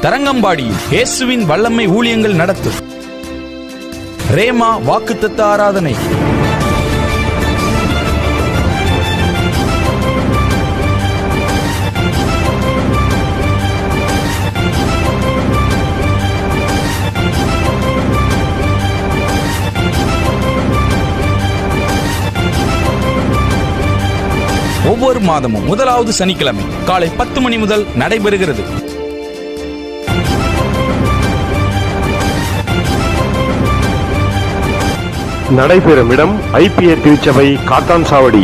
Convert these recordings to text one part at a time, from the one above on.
தரங்கம்பாடியில் இயேசுவின் வல்லமை ஊழியங்கள் நடத்தும் ரேமா வாக்குத்தத்த ஆராதனை. ஒவ்வொரு மாதமும் முதலாவது சனிக்கிழமை காலை 10 மணி முதல் நடைபெறுகிறது. நடைபெறும் இடம் ஐபிஏ திருச்சபை காத்தான்சாவடி.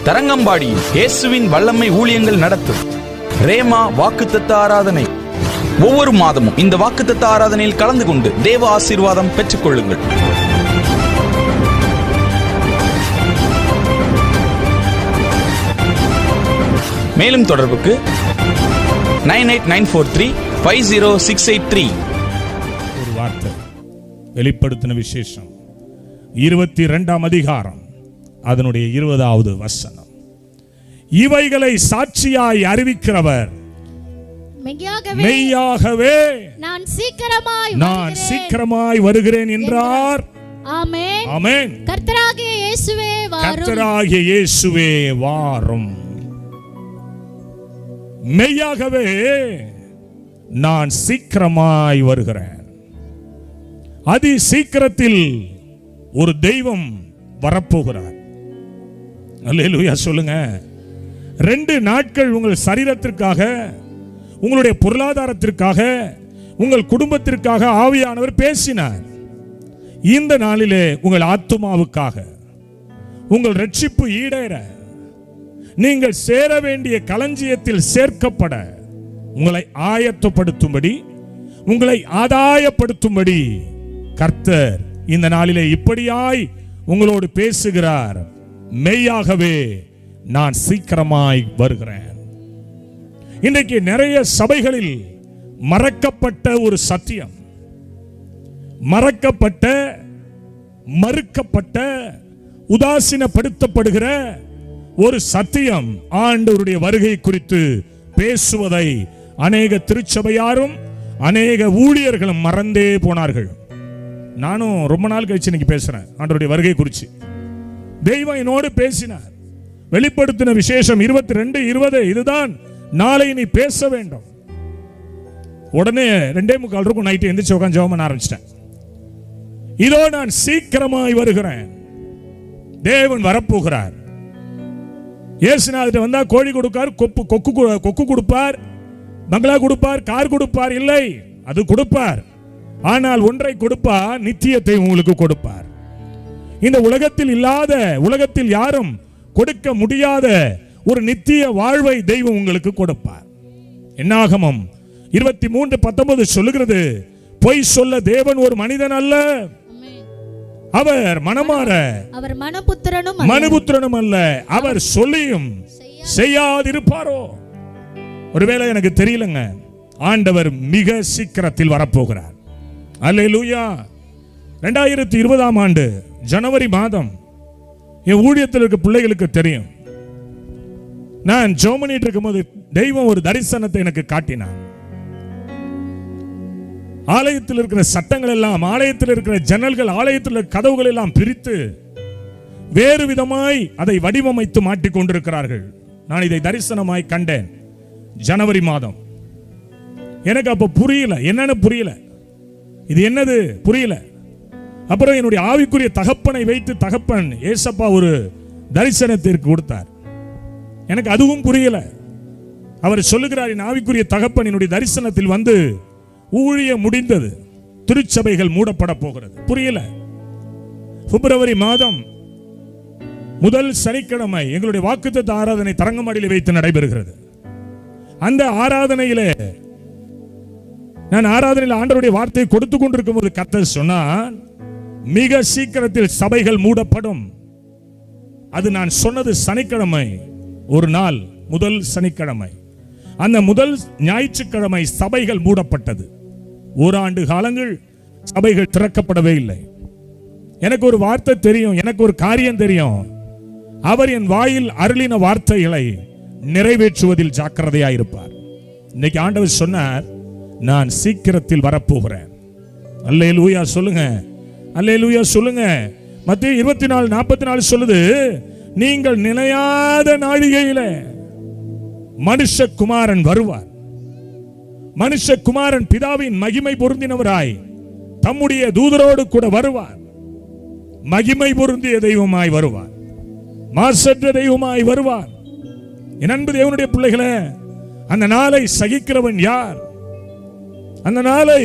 தரங்கம்பாடியில் இயேசுவின் வல்லமை ஊழியங்கள் நடத்தும் ரேமா வாக்குத்தத்த ஆராதனை. ஒவ்வொரு மாதமும் இந்த வாக்குத்தத்த ஆராதனையில் கலந்து கொண்டு தேவ ஆசீர்வாதம் பெற்றுக் கொள்ளுங்கள். மேலும் தொடர்புக்கு 9894350683. ஒரு வார்த்தை வெளிப்படுத்தின விசேஷம் 22ஆம் அதிகாரம் அதனுடைய 20வது வசனம். இவைகளை சாட்சியாய் அறிவிக்கிறவர் மெய்யாகவே நான் சீக்கிரமாய் வருகிறேன் என்றார். ஆமென். ஆமென். கர்த்தராகிய இயேசுவே வாரும். கர்த்தராகிய இயேசுவே வாரும். மெய்யாகவே நான் சீக்கிரமாய் வருகிறேன். அதி சீக்கிரத்தில் ஒரு தெய்வம் வரப்போகிறார். அல்லேலூயா சொல்லுங்க. 2 நாட்கள் உங்கள் சரீரத்திற்காக, உங்களுடைய பொருளாதாரத்திற்காக, உங்கள் குடும்பத்திற்காக ஆவியானவர் பேசினார். இந்த நாளிலே உங்கள் ஆத்துமாவுக்காக, உங்கள் ரட்சிப்பு ஈடேற, நீங்கள் சேர வேண்டிய களஞ்சியத்தில் சேர்க்கப்பட உங்களை ஆயத்தப்படுத்தும்படி, உங்களை ஆதாயப்படுத்தும்படி கர்த்தர் இந்த நாளிலே இப்படியாய் உங்களோடு பேசுகிறார். மெய்யாகவே நான் சீக்கிரமாய் வருகிறேன். இன்றைக்கு நிறைய சபைகளில் மறக்கப்பட்ட ஒரு சத்தியம், மறக்கப்பட்ட, மறுக்கப்பட்ட, உதாசீனப்படுத்தப்படுகிற ஒரு சத்தியம் ஆண்டவருடைய வருகை குறித்து பேசுவதை அநேக திருச்சபையாரும் அநேக ஊழியர்களும் மறந்தே போனார்கள். நானும் ரொம்ப நாள் கழிச்சு இன்னைக்கு பேசுறேன் ஆண்டவருடைய வருகை குறித்து. தெய்வம் என்னோடு பேசினார். வெளிப்படுத்தின விசேஷம் 22:20. இதுதான் நாளை நீ பேச வேண்டும். உடனே 2:45 இருக்கும் நைட்டு எந்திரிச்சு உட்காந்து ஜெபம் பண்ண ஆரம்பிச்சிட்டேன். இதோ நான் சீக்கிரமாய் வருகிறேன். தேவன் வரப்போகிறார். இயேசுநாதர் வந்தா கோழி கொடுப்பார், கொக்கு கொடுப்பார், பங்களா கொடுப்பார், கார் கொடுப்பார். இல்லை, அது கொடுப்பார். ஆனால் ஒன்றை கொடுப்பார், நித்தியத்தை உங்களுக்கு கொடுப்பார். இந்த உலகத்தில் இல்லாத, உலகத்தில் யாரும் கொடுக்க முடியாத ஒரு நித்திய வாழ்வை தெய்வம் உங்களுக்கு கொடுப்பார். என்னாகமம் 23:19 சொல்லுகிறது, பொய் சொல்ல தேவன் ஒரு மனிதன் அல்ல, அவர் மனமாற அவர் மனுபுத்திரனும் அல்ல, அவர் சொல்லியும் செய்யாதிருப்பாரோ. ஒருவேளை எனக்கு தெரியலங்க, ஆண்டவர் மிக சீக்கிரத்தில் வரப்போகிறார். அல்லேலூயா. 2020ஆம் ஆண்டு ஜனவரி மாதம் என் ஊழியத்தில் இருக்க பிள்ளைகளுக்கு தெரியும், நான் ஜெபம் பண்ணிட்டு இருக்கும்போது தெய்வம் ஒரு தரிசனத்தை எனக்கு காட்டினார். ஆலயத்தில் இருக்கிற சட்டங்கள் எல்லாம், ஆலயத்தில் இருக்கிற ஜன்னல்கள், ஆலயத்தில் இருக்கிற கதவுகள் எல்லாம் பிரித்து வேறு விதமாய் அதை வடிவமைத்து மாட்டிக் கொண்டிருக்கிறார்கள். நான் இதை தரிசனமாய் கண்டேன் ஜனவரி மாதம். எனக்கு அப்ப புரியல, என்னன்னு புரியல, இது என்னது புரியல. அப்புறம் என்னுடைய ஆவிக்குரிய தகப்பனை வைத்து தகப்பன் ஏசப்பா ஒரு தரிசனத்திற்கு கொடுத்தார். எனக்கு அதுவும் புரியல. அவர் சொல்லுகிறார், என் ஆவிக்குரிய தகப்பன் என்னுடைய தரிசனத்தில் வந்து ஊழியம் முடிந்தது, திருச்சபைகள் மூடப்பட போகிறது. புரியல. பிப்ரவரி மாதம் முதல் சனிக்கிழமை எங்களுடைய வாக்குத்தத்த ஆராதனை தரங்கம்பாடியில் வைத்து நடைபெறுகிறது. அந்த ஆராதனையிலே நான் ஆண்டவருடைய வார்த்தையை கொடுத்து கொண்டிருக்கும் போது கர்த்தர் சொன்னார், மிக சீக்கிரத்தில் சபைகள் மூடப்படும். அது நான் சொன்னது சனிக்கிழமை ஒரு நாள், முதல் சனிக்கிழமை. அந்த முதல் ஞாயிற்றுக்கிழமை சபைகள் மூடப்பட்டது. ஓராண்டு காலங்கள் சபைகள் திறக்கப்படவே இல்லை. எனக்கு ஒரு வார்த்தை தெரியும், எனக்கு ஒரு காரியம் தெரியும். அவர் என் வாயில் அருளின வார்த்தைகளை நிறைவேற்றுவதில் ஜாக்கிரதையாயிருப்பார். இன்னைக்கு ஆண்டவர் சொன்னார், நான் சீக்கிரத்தில் வரப்போகிறேன். அல்லேலூயா சொல்லுங்க, அல்லேலூயா சொல்லுங்க. மத்தேயு 24:44 சொல்லுது, நீங்கள் நிலையாத நாழிகையில மனுஷகுமாரன் வருவார். மனுஷகுமாரன் பிதாவின் மகிமை பொருந்தினவராய் தம்முடைய தூதரோடு கூட வருவார். மகிமை பொருந்திய தெய்வமாய் வருவார், மாசற்ற தெய்வமாய் வருவார். என் அன்பு தேவனுடைய பிள்ளைகளே, அந்த நாளை சகிக்கிறவன் யார்? அந்த நாளை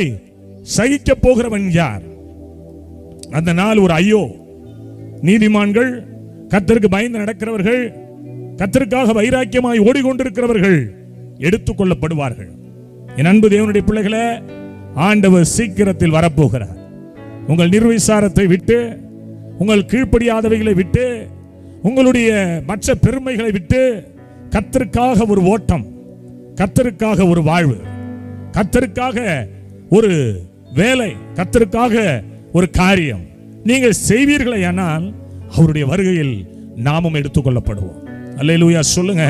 சகிக்க போகிறவன் யார்? அந்த நாள் ஒரு ஐயோ. நீதிமான்கள், கர்த்தருக்கு பயந்து நடக்கிறவர்கள், கர்த்தருக்காக வைராக்கியமாய் ஓடிக்கொண்டிருக்கிறவர்கள் எடுத்துக்கொள்ளப்படுவார்கள். என் அன்பு தேவனுடைய பிள்ளைகளே, ஆண்டவர் சீக்கிரத்தில் வரப்போகிறார். உங்கள் நிர்விசாரத்தை விட்டு, உங்கள் கீழ்ப்படியாதவைகளை விட்டு, உங்களுடைய மற்ற பெருமைகளை விட்டு கர்த்தருக்காக ஒரு ஓட்டம், கர்த்தருக்காக ஒரு வாழ்வு, கர்த்தருக்காக ஒரு வேலை, கர்த்தருக்காக ஒரு காரியம் நீங்கள் செய்வீர்களே ஆனால் அவருடைய வருகையில் நாமும் எடுத்துக்கொள்ளப்படுவோம். அல்லேலூயா சொல்லுங்க.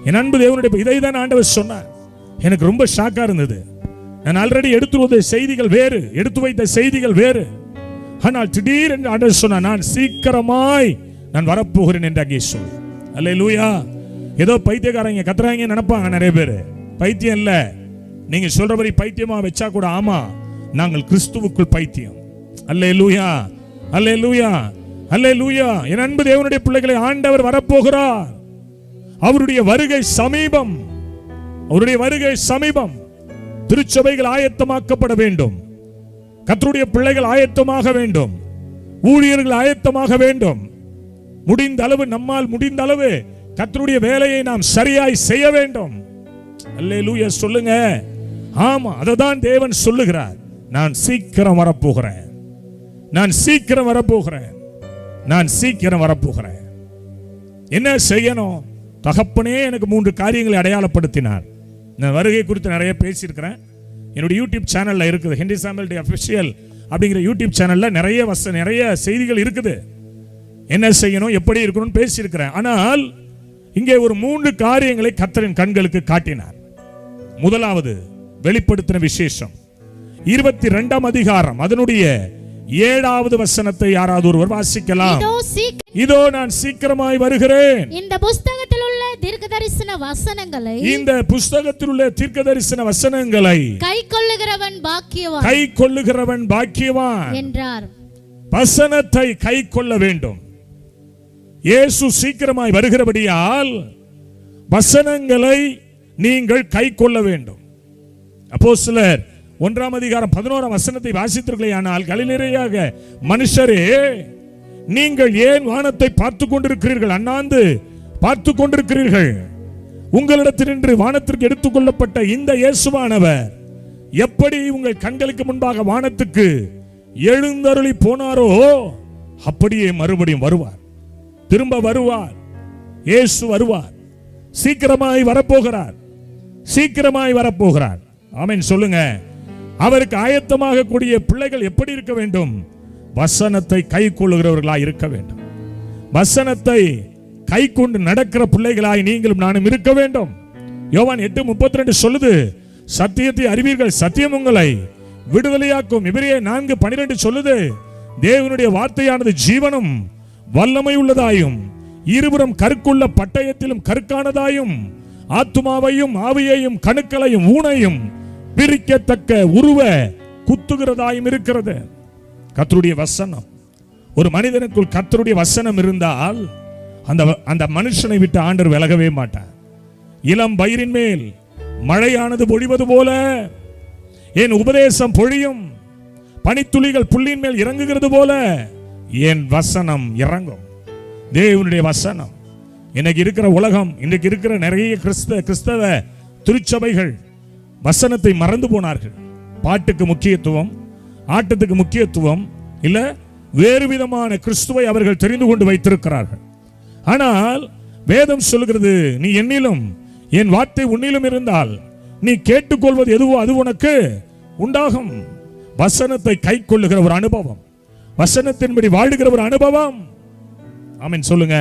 என் அன்பு தேவனுடைய இதை தான் ஆண்டவர் சொன்னார். எனக்கு ரொம்ப ஷாக்கா இருந்தது. நான் ஆல்ரெடி எடுத்து வைத்த செய்திகள் வேறு, எடுத்து வைத்த செய்திகள் வேறு. ஆனால் திடீரென்று ஆண்டவர் சொன்னார், நான் சீக்கிரமாய் நான் வரப்போகிறேன் என்று அங்கே சொல். அல்லேலூயா. ஏதோ பைத்தியக்காரங்க கத்துறாங்க நினைப்பாங்க நிறைய பேர். பைத்தியம் இல்ல, நீங்க சொல்றபடி பைத்தியமா வச்சா கூட ஆமா, நாங்கள் கிறிஸ்துவுக்குள் பைத்தியம். அல்லேலூயா, அல்லேலூயா, அல்லேலூயா. என் அன்பு தேவனுடைய பிள்ளைகளை, ஆண்டவர் வரப்போகிறார். அவருடைய வருகை சமீபம், அவருடைய வருகை சமீபம். திருச்சபைகள் ஆயத்தமாக்கப்பட வேண்டும், கர்த்தருடைய பிள்ளைகள் ஆயத்தமாக வேண்டும், ஊழியர்கள் ஆயத்தமாக வேண்டும். முடிந்த அளவு, நம்மால் முடிந்த அளவு கர்த்தருடைய வேலையை நாம் சரியாய் செய்ய வேண்டும். அல்லேலூயா சொல்லுங்க. ஆமா, அததான் தேவன் சொல்லுகிறார். நான் சீக்கிரம் வரப்போகிறேன், நான் சீக்கிரம் வரப்போகிறேன், நான் சீக்கிரம் வரப்போகிறேன். என்ன செய்யணும்? தகப்பனே எனக்கு 3 காரியங்களை அடையாளப்படுத்தினார். நான் வருகை குறித்து நிறைய பேசியிருக்கிறேன். என்னுடைய யூடியூப் சேனல்ல இருக்குது, ஹென்றி சாமுவேல் தி அஃபிஷியல் அப்படிங்கிற யூடியூப் சேனல்ல நிறைய செய்திகள் இருக்குது. என்ன செய்யணும், எப்படி இருக்கணும்னு பேசியிருக்கிறேன். ஆனால் இங்கே ஒரு 3 காரியங்களை கர்த்தரின் கண்களுக்கு காட்டினார். முதலாவது வெளிப்படுத்தின விசேஷம் 22ஆம் அதிகாரம் அதனுடைய 7வது வசனத்தை யாராவது ஒருவர் வாசிக்கலாம். இதோ நான் சீக்கிரமாய் வருகிறேன். இந்த புஸ்தகத்தில் உள்ள தீர்க்கதரிசன வசனங்களை, இந்த புஸ்தகத்தில் உள்ள தீர்க்கதரிசன வசனங்களை கைக்கொள்ளுகிறவன் பாக்கியவான், கைக்கொள்ளுகிறவன் பாக்கியவான் என்றார். வசனத்தை கைக்கொள்ள வேண்டும். இயேசு சீக்கிரமாய் வருகிறபடியால் வசனங்களை நீங்கள் கைக்கொள்ள வேண்டும். அப்போஸ்தலர் 1ஆம் அதிகாரம் 11ஆம் வசனத்தை வாசித்தீர்களேயானால், கலிலேயாக மனுஷரே, நீங்கள் ஏன் வானத்தை பார்த்து கொண்டிருக்கிறீர்கள்? அண்ணாந்து பார்த்து கொண்டிருக்கிறீர்கள். உங்களிடத்தினின்று வானத்திற்கு எடுத்துக்கொள்ளப்பட்ட இந்த இயேசுவானவர் எப்படி உங்கள் கண்களுக்கு முன்பாக வானத்துக்கு எழுந்தருளி போனாரோ அப்படியே மறுபடியும் வருவார், திரும்ப வருவார். இயேசு வருவார், சீக்கிரமாய் வரப்போகிறார், சீக்கிரமாய் வரப்போகிறார். ஆமென் சொல்லுங்க. அவருக்கு ஆயத்தமாக கூடிய பிள்ளைகள் எப்படி இருக்க வேண்டும்? வசனத்தை கை கொள்ளுகிறவர்களாய் இருக்க வேண்டும். வசனத்தை கை கொண்டு நடக்கிற பிள்ளைகளாய் நீங்களும் நானும் இருக்க வேண்டும். யோவான் 8:32 சொல்லுது, சத்தியத்தை அறிவீர்கள், சத்தியம் உங்களை விடுதலையாக்கும். எபிரேயர் 4:12 சொல்லுது, தேவனுடைய வார்த்தையானது ஜீவனும் வல்லமை உள்ளதாயும் இருபுறம் கருக்குள்ள பட்டயத்திலும் கருக்கானதாயும் ஆத்துமாவையும் ஆவியையும் கணுக்களையும் ஊனையும் பிரிக்கத்தக்க உருவ குத்துகிறதாயும் இருக்கிறது. கர்த்தருடைய வசனம், ஒரு மனிதனுக்குள் கர்த்தருடைய வசனம் இருந்தால் அந்த மனுஷனை விட்டு ஆண்டவர் விலகவே மாட்டார். இளம் பயிரின் மேல் மழையானது பொழிவது போல என் உபதேசம் பொழியும், பனித்துளிகள் புல்லின் மேல் இறங்குகிறது போல என் வசனம் இறங்கும். தேவனுடைய வசனம். இன்னைக்கு இருக்கிற உலகம், இன்றைக்கு இருக்கிற நிறைய கிறிஸ்தவ திருச்சபைகள் வசனத்தை மறந்து போனார்கள். பாட்டுக்கு முக்கியத்துவம், ஆட்டத்துக்கு முக்கியத்துவம் இல்ல, வேறு விதமான கிறிஸ்துவை அவர்கள் தெரிந்து கொண்டு வைத்திருக்கிறார்கள். ஆனால் வேதம் சொல்லுகிறது, நீ என்னிலும் என் வார்த்தை உன்னிலும் இருந்தால் நீ கேட்டுக்கொள்வது எதுவோ அது உனக்கு உண்டாகும். வசனத்தை கை கொள்ளுகிற ஒரு அனுபவம், வசனத்தின்படி வாழுகிற ஒரு அனுபவம். ஆமென் சொல்லுங்க.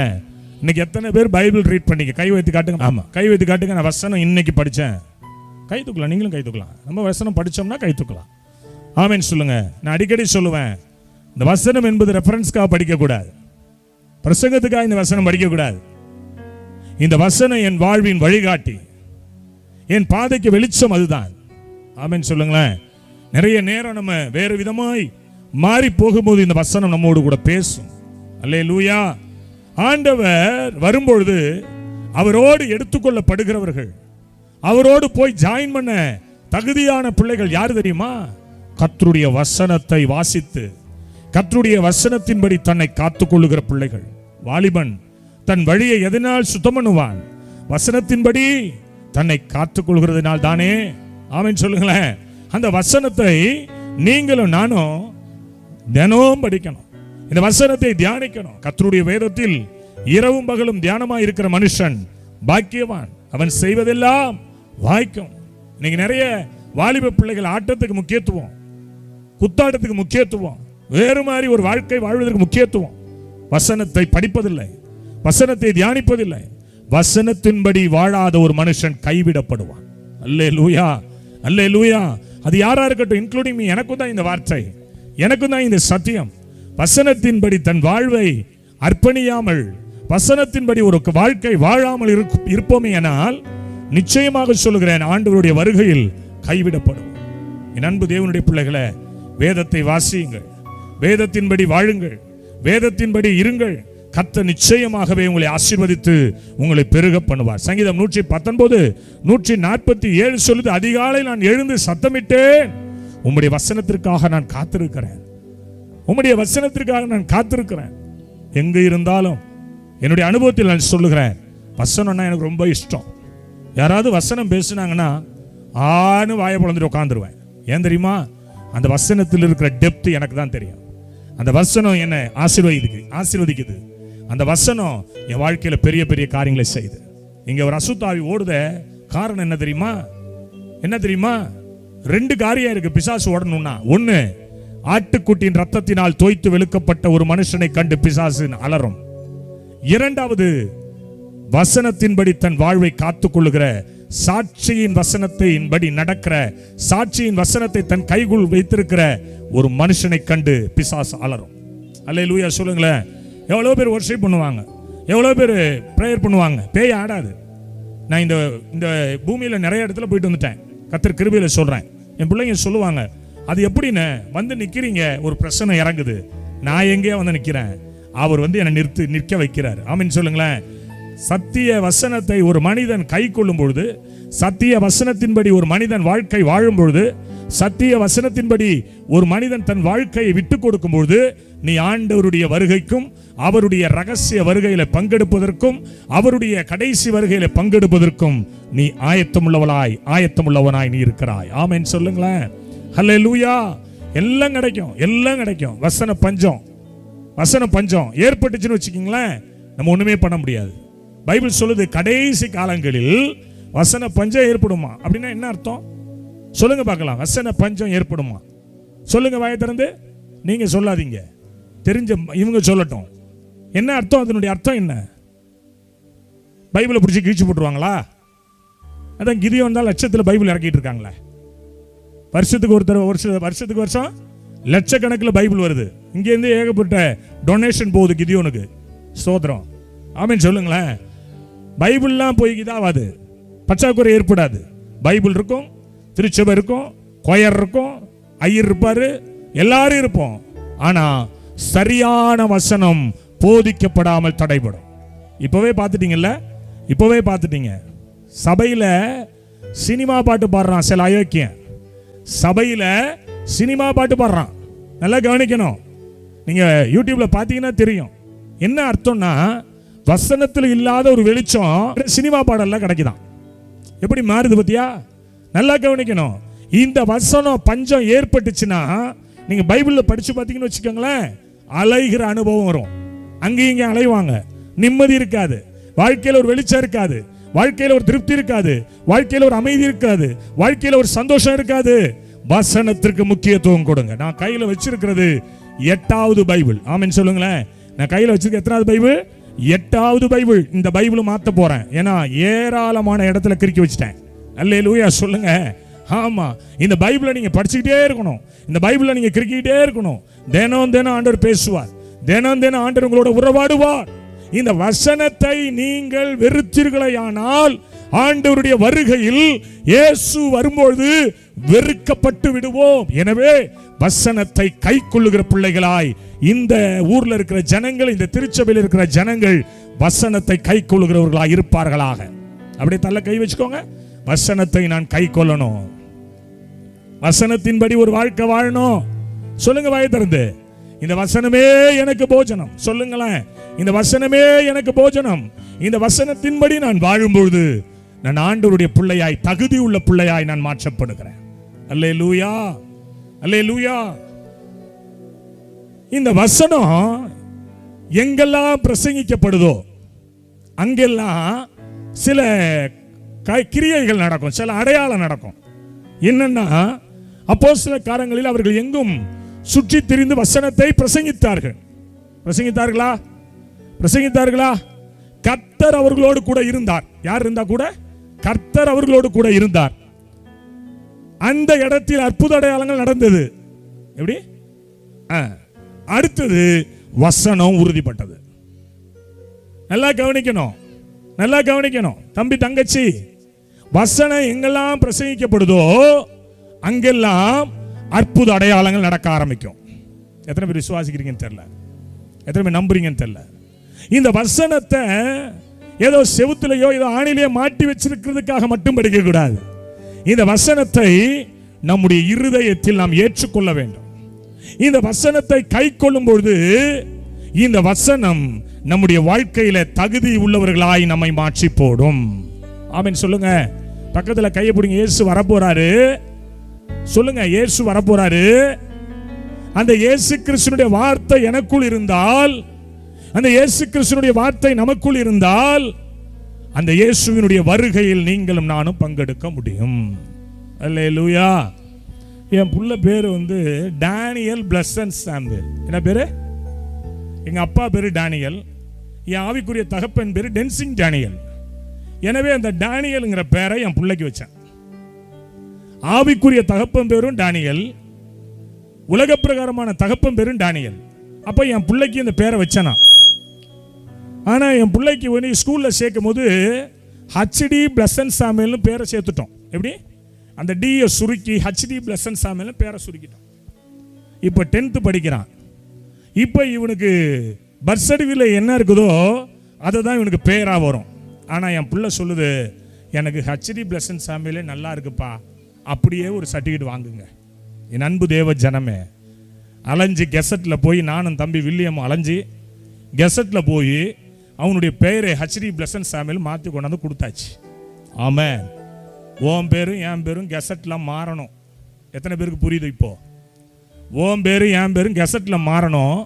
இன்னைக்கு எத்தனை பேர் பைபிள் ரீட் பண்ணீங்க? கை வைத்து காட்டுங்க. ஆமா, கை வைத்து காட்டுங்க. நான் வசனம் இன்னைக்கு படித்தேன். கை தூக்கலாம், நீங்களும் கை தூக்கலாம். நம்ம வசனம் படித்தோம்னா கை தூக்கலாம். ஆமென் சொல்லுங்க. நான் அடிக்கடி சொல்லுவேன், இந்த வசனம் என்பது ரெஃபரன்ஸ்க்காக படிக்கக்கூடாது, பிரசங்கத்துக்காக இந்த வசனம் படிக்கக்கூடாது. இந்த வசனம் என் வாழ்வின் வழிகாட்டி, என் பாதைக்கு வெளிச்சம், அதுதான். ஆமென் சொல்லுங்களேன். நிறைய நேரம் நம்ம வேறு விதமாய் மாறி போகும்போது இந்த வசனம் நம்மோடு கூட பேசும். அல்லேலூயா. ஆண்டவர் வரும்பொழுது அவரோடு எடுத்துக்கொள்ளப்படுகிறவர்கள், அவரோடு போய் ஜாயின் பண்ண தகுதியான பிள்ளைகள் யார் தெரியுமா? கர்த்தருடைய வசனத்தை வாசித்து கர்த்தருடைய வசனத்தின்படி தன்னை காத்துக்கொள்ளுகிற பிள்ளைகள். வாலிபன் தன் வழியை எதனால் சுத்தம் பண்ணுவான்? வசனத்தின்படி தன்னை காத்துக்கொள்கிறதுனால் தானே. ஆமென் சொல்லுங்களேன். அந்த வசனத்தை நீங்களும் நானும் தினமும் படிக்கணும். இந்த வசனத்தை தியானிக்கணும். கர்த்தருடைய வேதத்தில் இரவும் பகலும் தியானமாய் இருக்கிற மனுஷன் பாக்கியவான், அவன் செய்வதெல்லாம் வாய்க்கும். இன்னைக்கு நிறைய வாலிப பிள்ளைகள் ஆட்டத்துக்கு முக்கியத்துவம், குத்தாட்டத்துக்கு முக்கியத்துவம், வேறு மாதிரி ஒரு வாழ்க்கை வாழ்வதற்கு முக்கியத்துவம். வசனத்தை படிப்பதில்லை, வசனத்தை தியானிப்பதில்லை. வசனத்தின்படி வாழாத ஒரு மனுஷன் கைவிடப்படுவான். அல்லேலூயா, அல்லேலூயா. அது யாரா இருக்கட்டும், இன்க்ளூடிங் மீ. எனக்கும் தான் இந்த வார்த்தை, எனக்கும் தான் இந்த சத்தியம். வசனத்தின்படி தன் வாழ்வை அர்ப்பணியாமல், வசனத்தின்படி ஒரு வாழ்க்கை வாழாமல் இருப்போமே ஆனால் நிச்சயமாக சொல்லுகிறேன், ஆண்டவருடைய வருகையில் கைவிடப்படும். என் அன்பு தேவனுடைய பிள்ளைகளை, வேதத்தை வாசியுங்கள், வேதத்தின்படி வாழுங்கள், வேதத்தின்படி இருங்கள். கர்த்தர் நிச்சயமாகவே உங்களை ஆசீர்வதித்து உங்களை பெருக பண்ணுவார். சங்கீதம் 119 147 சொல்லுது, அதிகாலை நான் எழுந்து சத்தமிட்டேன், உம்முடைய வசனத்திற்காக நான் காத்திருக்கிறேன், உம்முடைய வசனத்திற்காக நான் காத்திருக்கிறேன். எங்க இருந்தாலும் என்னுடைய அனுபவத்தில் நான் சொல்லுகிறேன், வசனம்னா எனக்கு ரொம்ப இஷ்டம். யாராவது வசனம் பேசுனாங்கன்னா ஆன்னு வாயை பொளந்துட்டு உட்காந்துருவேன். ஏன் தெரியுமா? அந்த வசனத்தில் இருக்கிற டெப்த் எனக்கு தான் தெரியும். அந்த வசனம் என்னை ஆசீர்வதிக்குது. அந்த வசனம் என் வாழ்க்கையில பெரிய பெரிய காரியங்களை செய்யுது. இங்க ஒரு அசுத்தாவி ஓடுத காரணம் என்ன தெரியுமா? என்ன தெரியுமா? 2 காரியம் இருக்கு பிசாசு ஓடணும்னா. ஒன்னு, ஆட்டுக்குட்டியின் ரத்தத்தினால் தோய்த்து வெளுக்கப்பட்ட ஒரு மனுஷனை கண்டு பிசாசு அலறும். இரண்டாவது, வசனத்தின்படி தன் வாழ்வை காத்துக் கொள்ளுகிற, சாட்சியின் வசனத்தின்படி நடக்கிற, சாட்சியின் வசனத்தை தன் கைக்குள் வைத்திருக்கிற ஒரு மனுஷனை கண்டு பிசாசு அலறும். அல்லேலூயா சொல்லுங்களேன். எவ்வளோ பேர் வொர்ஷிப் பண்ணுவாங்க, எவ்வளோ பேர் ப்ரேயர் பண்ணுவாங்க, பேய் ஆடாது. நான் இந்த பூமியில் நிறைய இடத்துல போயிட்டு வந்துட்டேன், கர்த்தர் கிருபையில சொல்கிறேன். என் பிள்ளைங்க சொல்லுவாங்க, அது எப்படின்னு வந்து நிற்கிறீங்க, ஒரு பிரச்சனை இறங்குது, நான் எங்கேயோ வந்து நிற்கிறேன், அவர் வந்து என்னை நிற்க வைக்கிறார். ஆமீன் சொல்லுங்களேன். சத்திய வசனத்தை ஒரு மனிதன் கை கொள்ளும் பொழுது, சத்திய வசனத்தின்படி ஒரு மனிதன் வாழ்க்கை வாழும் பொழுது, சத்திய வசனத்தின்படி ஒரு மனிதன் தன் வாழ்க்கையை விட்டு கொடுக்கும் பொழுது, நீ ஆண்டவருடைய வருகைக்கும் அவருடைய ரகசிய வருகையில பங்கெடுப்பதற்கும் அவருடைய கடைசி வருகையில பங்கெடுப்பதற்கும் நீ ஆயத்தமுள்ளவனாய் நீ இருக்கிறாய். ஆமென் சொல்லுங்களேன். ஹல்லேலூயா. எல்லாம் கிடைக்கும், எல்லாம் கிடைக்கும். வசன பஞ்சம் ஏற்பட்டுச்சுன்னு வச்சுக்கீங்களேன், நம்ம ஒண்ணுமே பண்ண முடியாது. பைபிள் சொல்லுது, கடைசி காலங்களில் வசன பஞ்சம் ஏற்படுமா. அப்படின்னா என்ன அர்த்தம் சொல்லுங்க பார்க்கலாம். வசன பஞ்சம் ஏற்படுமா? சொல்லுங்க வாயை திறந்து. நீங்க சொல்லாதீங்க, தெரிஞ்ச இவங்க சொல்லட்டும். என்ன அர்த்தம்? அதனுடைய அர்த்தம் என்ன? பைபிளை பிடிச்சி கிழிச்சு போட்டுருவாங்களா? அதான் கிதியோன் தான் லட்சத்தில் பைபிள் இறக்கிட்டு இருக்காங்களே. வருஷத்துக்கு வருஷம் லட்சக்கணக்கில் பைபிள் வருது. இங்கேருந்து ஏகப்பட்ட டொனேஷன் போகுது கிதியோனுக்கு. ஸ்தோத்திரம். ஆமென் சொல்லுங்களேன். பைபிள்லாம் போய் இதாவாது, பற்றாக்குறை ஏற்படாது. பைபிள் இருக்கும், திருச்சபை இருக்கும், கொயர் இருக்கும், ஐயர் இருப்பாரு, எல்லாரும் இருப்போம். ஆனா சரியான வசனம் போதிக்கப்படாமல் தடைபடும். இப்பவே பார்த்துட்டீங்க. சபையில சினிமா பாட்டு பாடுறான் சில அயோக்கியன். சபையில சினிமா பாட்டு பாடுறான். நல்லா கவனிக்கணும். நீங்க யூடியூப்ல பாத்தீங்கன்னா தெரியும். என்ன அர்த்தம்னா, வசனத்தில் இல்லாத ஒரு வெளிச்சம் சினிமா பாடல்ல கிடைக்குதான். எப்படி மாறுது பத்தியா? நல்லா கவனிக்கணும். இந்த வசனம் பஞ்சம் ஏற்பட்டுச்சுன்னா, நீங்க பைபிள்ல படிச்சு பார்த்தீங்கன்னு வச்சுக்கோங்களேன், அலைகிற அனுபவம் வரும். அங்கேயும் இங்கே அலைவாங்க, நிம்மதி இருக்காது, வாழ்க்கையில் ஒரு வெளிச்சம் இருக்காது, வாழ்க்கையில் ஒரு திருப்தி இருக்காது, வாழ்க்கையில் ஒரு அமைதி இருக்காது, வாழ்க்கையில் ஒரு சந்தோஷம் இருக்காது. வசனத்திற்கு முக்கியத்துவம் கொடுங்க. நான் கையில் வச்சிருக்கிறது 8வது பைபிள். ஆமென் சொல்லுங்களேன். நான் கையில் வச்சிருக்க எத்தனாவது பைபிள்? 8வது பைபிள். இந்த பைபிள் மாத்த போறேன், ஏன்னா ஏராளமான இடத்துல கிறுக்கி வச்சுட்டேன். அல்லேலூயா சொல்லுங்க. ஆமா, இந்த பைபிளை நீங்க படிச்சுக்கிட்டே இருக்கணும், இந்த பைபிளை நீங்க கிறுக்கிட்டே இருக்கணும். தினம் தினம் ஆண்டவர் பேசுவார், தினம் தினம் ஆண்டவர் உங்களோட உறவாடுவார். இந்த வசனத்தை நீங்கள் வெறுத்தீர்களேயானால் ஆண்டவருடைய வருகையில் இயேசு வரும்போது வெறுக்கப்பட்டு விடுவோம். எனவே வசனத்தை கை கொள்ளுகிற பிள்ளைகளாய் இந்த ஊர்ல இருக்கிற ஜனங்கள், இந்த திருச்சபையில் இருக்கிற ஜனங்கள் வசனத்தை கை கொள்ளுகிறவர்களாய் இருப்பார்களாக. அப்படியே தள்ள கை வச்சுக்கோங்க. வசனத்தை நான் கை கொள்ளணும், வசனத்தின்படி ஒரு வாழ்க்கை வாழணும். சொல்லுங்க வாயை திறந்து, இந்த வசனமே எனக்கு போஜனம். சொல்லுங்களேன், இந்த வசனமே எனக்கு போஜனம். இந்த வசனத்தின்படி நான் வாழும்பொழுது நான் ஆண்டவருடைய பிள்ளையாய், தகுதி உள்ள பிள்ளையாய் நான் மாற்றப்படுகிறேன். அல்லேலூயா, அல்லேலூயா. இந்த வசனம் எங்கெல்லாம் பிரசங்கிக்கப்படுதோ அங்கெல்லாம் சில கிரியைகள் நடக்கும், சில அடையாளம் நடக்கும். என்னன்னா, அப்போஸ்தலர் அவர்கள் எங்கும் சுற்றி திரிந்து வசனத்தை பிரசங்கித்தார்கள். பிரசங்கித்தார்களா? பிரசங்கித்தார்களா? கர்த்தர் அவர்களோடு கூட இருந்தார். யார் இருந்தா கூட? கர்த்தர் அவர்களோடு கூட இருந்தார். அந்த இடத்தில் அற்புத அடையாளங்கள் நடந்தது. எப்படி? அடுத்தது வசனம் உறுதிப்பட்டது. நல்லா கவனிக்கணும், நல்லா கவனிக்கணும் தம்பி தங்கச்சி. வசனம் எங்கெல்லாம் பிரசங்கிக்கப்படுதோ அங்கெல்லாம் அற்புத அடையாளங்கள் நடக்க ஆரம்பிக்கும். எத்தனை பேர் விசுவாசிக்கிறீங்கன்னு தெரியல, எத்தனை பேர் நம்புறீங்கன்னு தெரியல. இந்த வசனத்தை ஏதோ செவுத்துலையோ ஏதோ ஆணிலேயோ மாட்டி வச்சிருக்கிறதுக்காக மட்டும் படிக்க கூடாது. இந்த வசனத்தை நம்முடைய இருதயத்தில் நாம் ஏற்றுக்கொள்ள வேண்டும். இந்த வசனத்தை கை கொள்ளும் பொழுது இந்த வசனம் நம்முடைய வாழ்க்கையில தகுதி உள்ளவர்களாய் நம்மை மாற்றி போடும். ஆமென் சொல்லுங்க. பக்கத்துல கையை பிடிங்க. இயேசு வரப்போறாரு. சொல்லுங்க, இயேசு வரப்போறாரு. அந்த இயேசு கிறிஸ்துவினுடைய வார்த்தை எனக்குள் இருந்தால், அந்த இயேசு கிறிஸ்துவினுடைய வார்த்தை நமக்குள் இருந்தால், அந்த இயேசுவினுடைய வருகையில் நீங்களும் நானும் பங்கெடுக்க முடியும். அல்லேலூயா. என் புள்ள பேரு டேனியல் பிளஸன் சாமுவேல். என்ன பேரு? எங்க அப்பா பேரு டேனியல், என் ஆவிக்குரிய தகப்பன் பேரு டென்சிங் டேனியல். எனவே அந்த டேனியல்ங்கிற பேரை என் பிள்ளைக்கு வச்சேன். ஆவிக்குரிய தகப்பன் பேரும் டேனியல், உலக பிரகாரமான தகப்பன் பேரும் டேனியல். அப்ப என் பிள்ளைக்கு இந்த பேரை வச்சேனா. ஆனா என் பிள்ளைக்கு ஸ்கூல்ல சேர்க்கும் போது ஹச்டி பிளஸன் சாமுவேல்னு பேரை சேர்த்துட்டோம். எப்படி? அந்த டியை சுருக்கி ஹச்டி பிளஸன் சாமுவேல்னு பேரை சுருக்கிட்டோம். இப்போ 10th படிக்கிறான். இப்போ இவனுக்கு பர்த் சர்டிஃபிகேட்ல என்ன இருக்குதோ அதை தான் இவனுக்கு பேரா வரும். ஆனா என் பிள்ளை சொல்லுது, எனக்கு ஹச்டி பிளஸன் சாமுவேலே நல்லா இருக்குப்பா, அப்படியே ஒரு சர்டிஃபிகேட் வாங்குங்க. என் அன்பு தேவ ஜனமே, அலைஞ்சு கெசட்டில் போய் நானும் தம்பி வில்லியம் அலைஞ்சு கெசட்டில் போய் அவனுடைய பெயரை ஹச்டி பிளஸன் சாமுவேல் மாற்றி கொண்டாந்து கொடுத்தாச்சு. ஆமென். ஓம் பேரும் என் பேரும் கெசட்டில் மாறணும். எத்தனை பேருக்கு புரியுது? இப்போ ஓம் பேரும் என் பேரும் கெசட்டில் மாறணும்.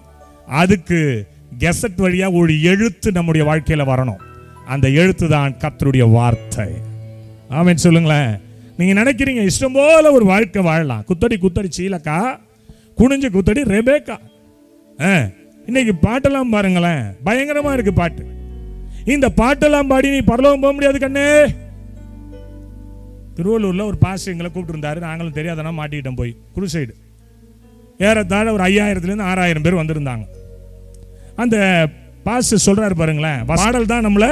அதுக்கு கெசட் வழியா ஒரு எழுத்து நம்முடைய வாழ்க்கையில் வரணும். அந்த எழுத்து தான் கர்த்தருடைய வார்த்தை. ஆமென் சொல்லுங்களேன். நீங்க நினைக்கிறீங்க இஷ்டம் போல ஒரு வாழ்க்கை வாழலாம். குத்தடி குத்தடி சீலக்கா, குனிஞ்சு குத்தடி ரெபேக்கா. இன்னைக்கு பாட்டெல்லாம் பாருங்களேன், பயங்கரமா இருக்கு பாட்டு. இந்த பாட்டெல்லாம் பாடி நீ பரலோகம் போக முடியாது கண்ணே. திருவள்ளூர்ல ஒரு பாஸ் எங்களை கூப்பிட்டு இருந்தாரு. நாங்களும் தெரியாதனா மாட்டிக்கிட்டோம் போய் குருசைடு. ஏறத்தாழ ஒரு 5000 6000 பேர் வந்திருந்தாங்க. அந்த பாஸ் சொல்றாரு பாருங்களேன், பாடல் தான் நம்மளை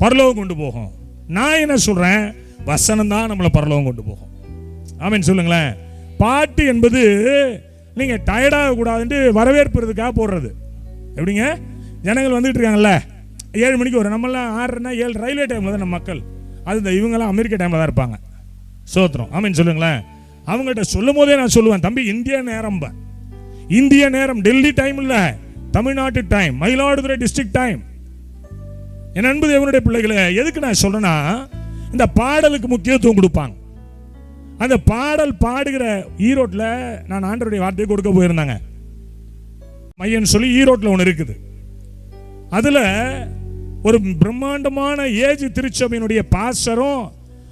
பரலோகம் கொண்டு போகும். நான் என்ன சொல்றேன், வசனம் தான் நம்மளை பரலோகம் கொண்டு போகும். ஆமென் சொல்லுங்களேன். பாட்டு என்பது நீங்க டயர்டாக கூடாதுன்னு வரவேற்புறதுக்காக போடுறது. எப்படிங்க? ஜனங்கள் வந்துட்டு இருக்காங்கல்ல, 7 மணிக்கு வரும். நம்மளாம் 6:30 7 ரயில்வே டைம்ல தான் நம்ம மக்கள். அது இவங்கெல்லாம் அமெரிக்கா டைம்ல தான் இருப்பாங்க. சோத்திரம். ஆமென் சொல்லுங்களேன். அவங்ககிட்ட சொல்லும் போதே நான் சொல்லுவேன், தம்பி இந்திய நேரம், இந்திய நேரம், டெல்லி டைம் இல்ல, தமிழ்நாட்டு டைம், மயிலாடுதுறை டிஸ்ட்ரிக்ட் டைம். என் அன்பு தேவனுடைய பிள்ளைகளை எதுக்கு நான் சொல்றேன்னா, இந்த பாடலுக்கு முக்கியத்துவம் கொடுப்பாங்க. அந்த பாடல் பாடுகிற ஈரோட்டில் நான் ஆண்டவருடைய வார்த்தையை கொடுக்க போயிருந்தாங்க. மையன் சொல்லி ஈரோட்டில் ஒன்று இருக்குது. அதுல ஒரு பிரம்மாண்டமான ஏஜ் திருச்சபையினுடைய பாஸ்டரும்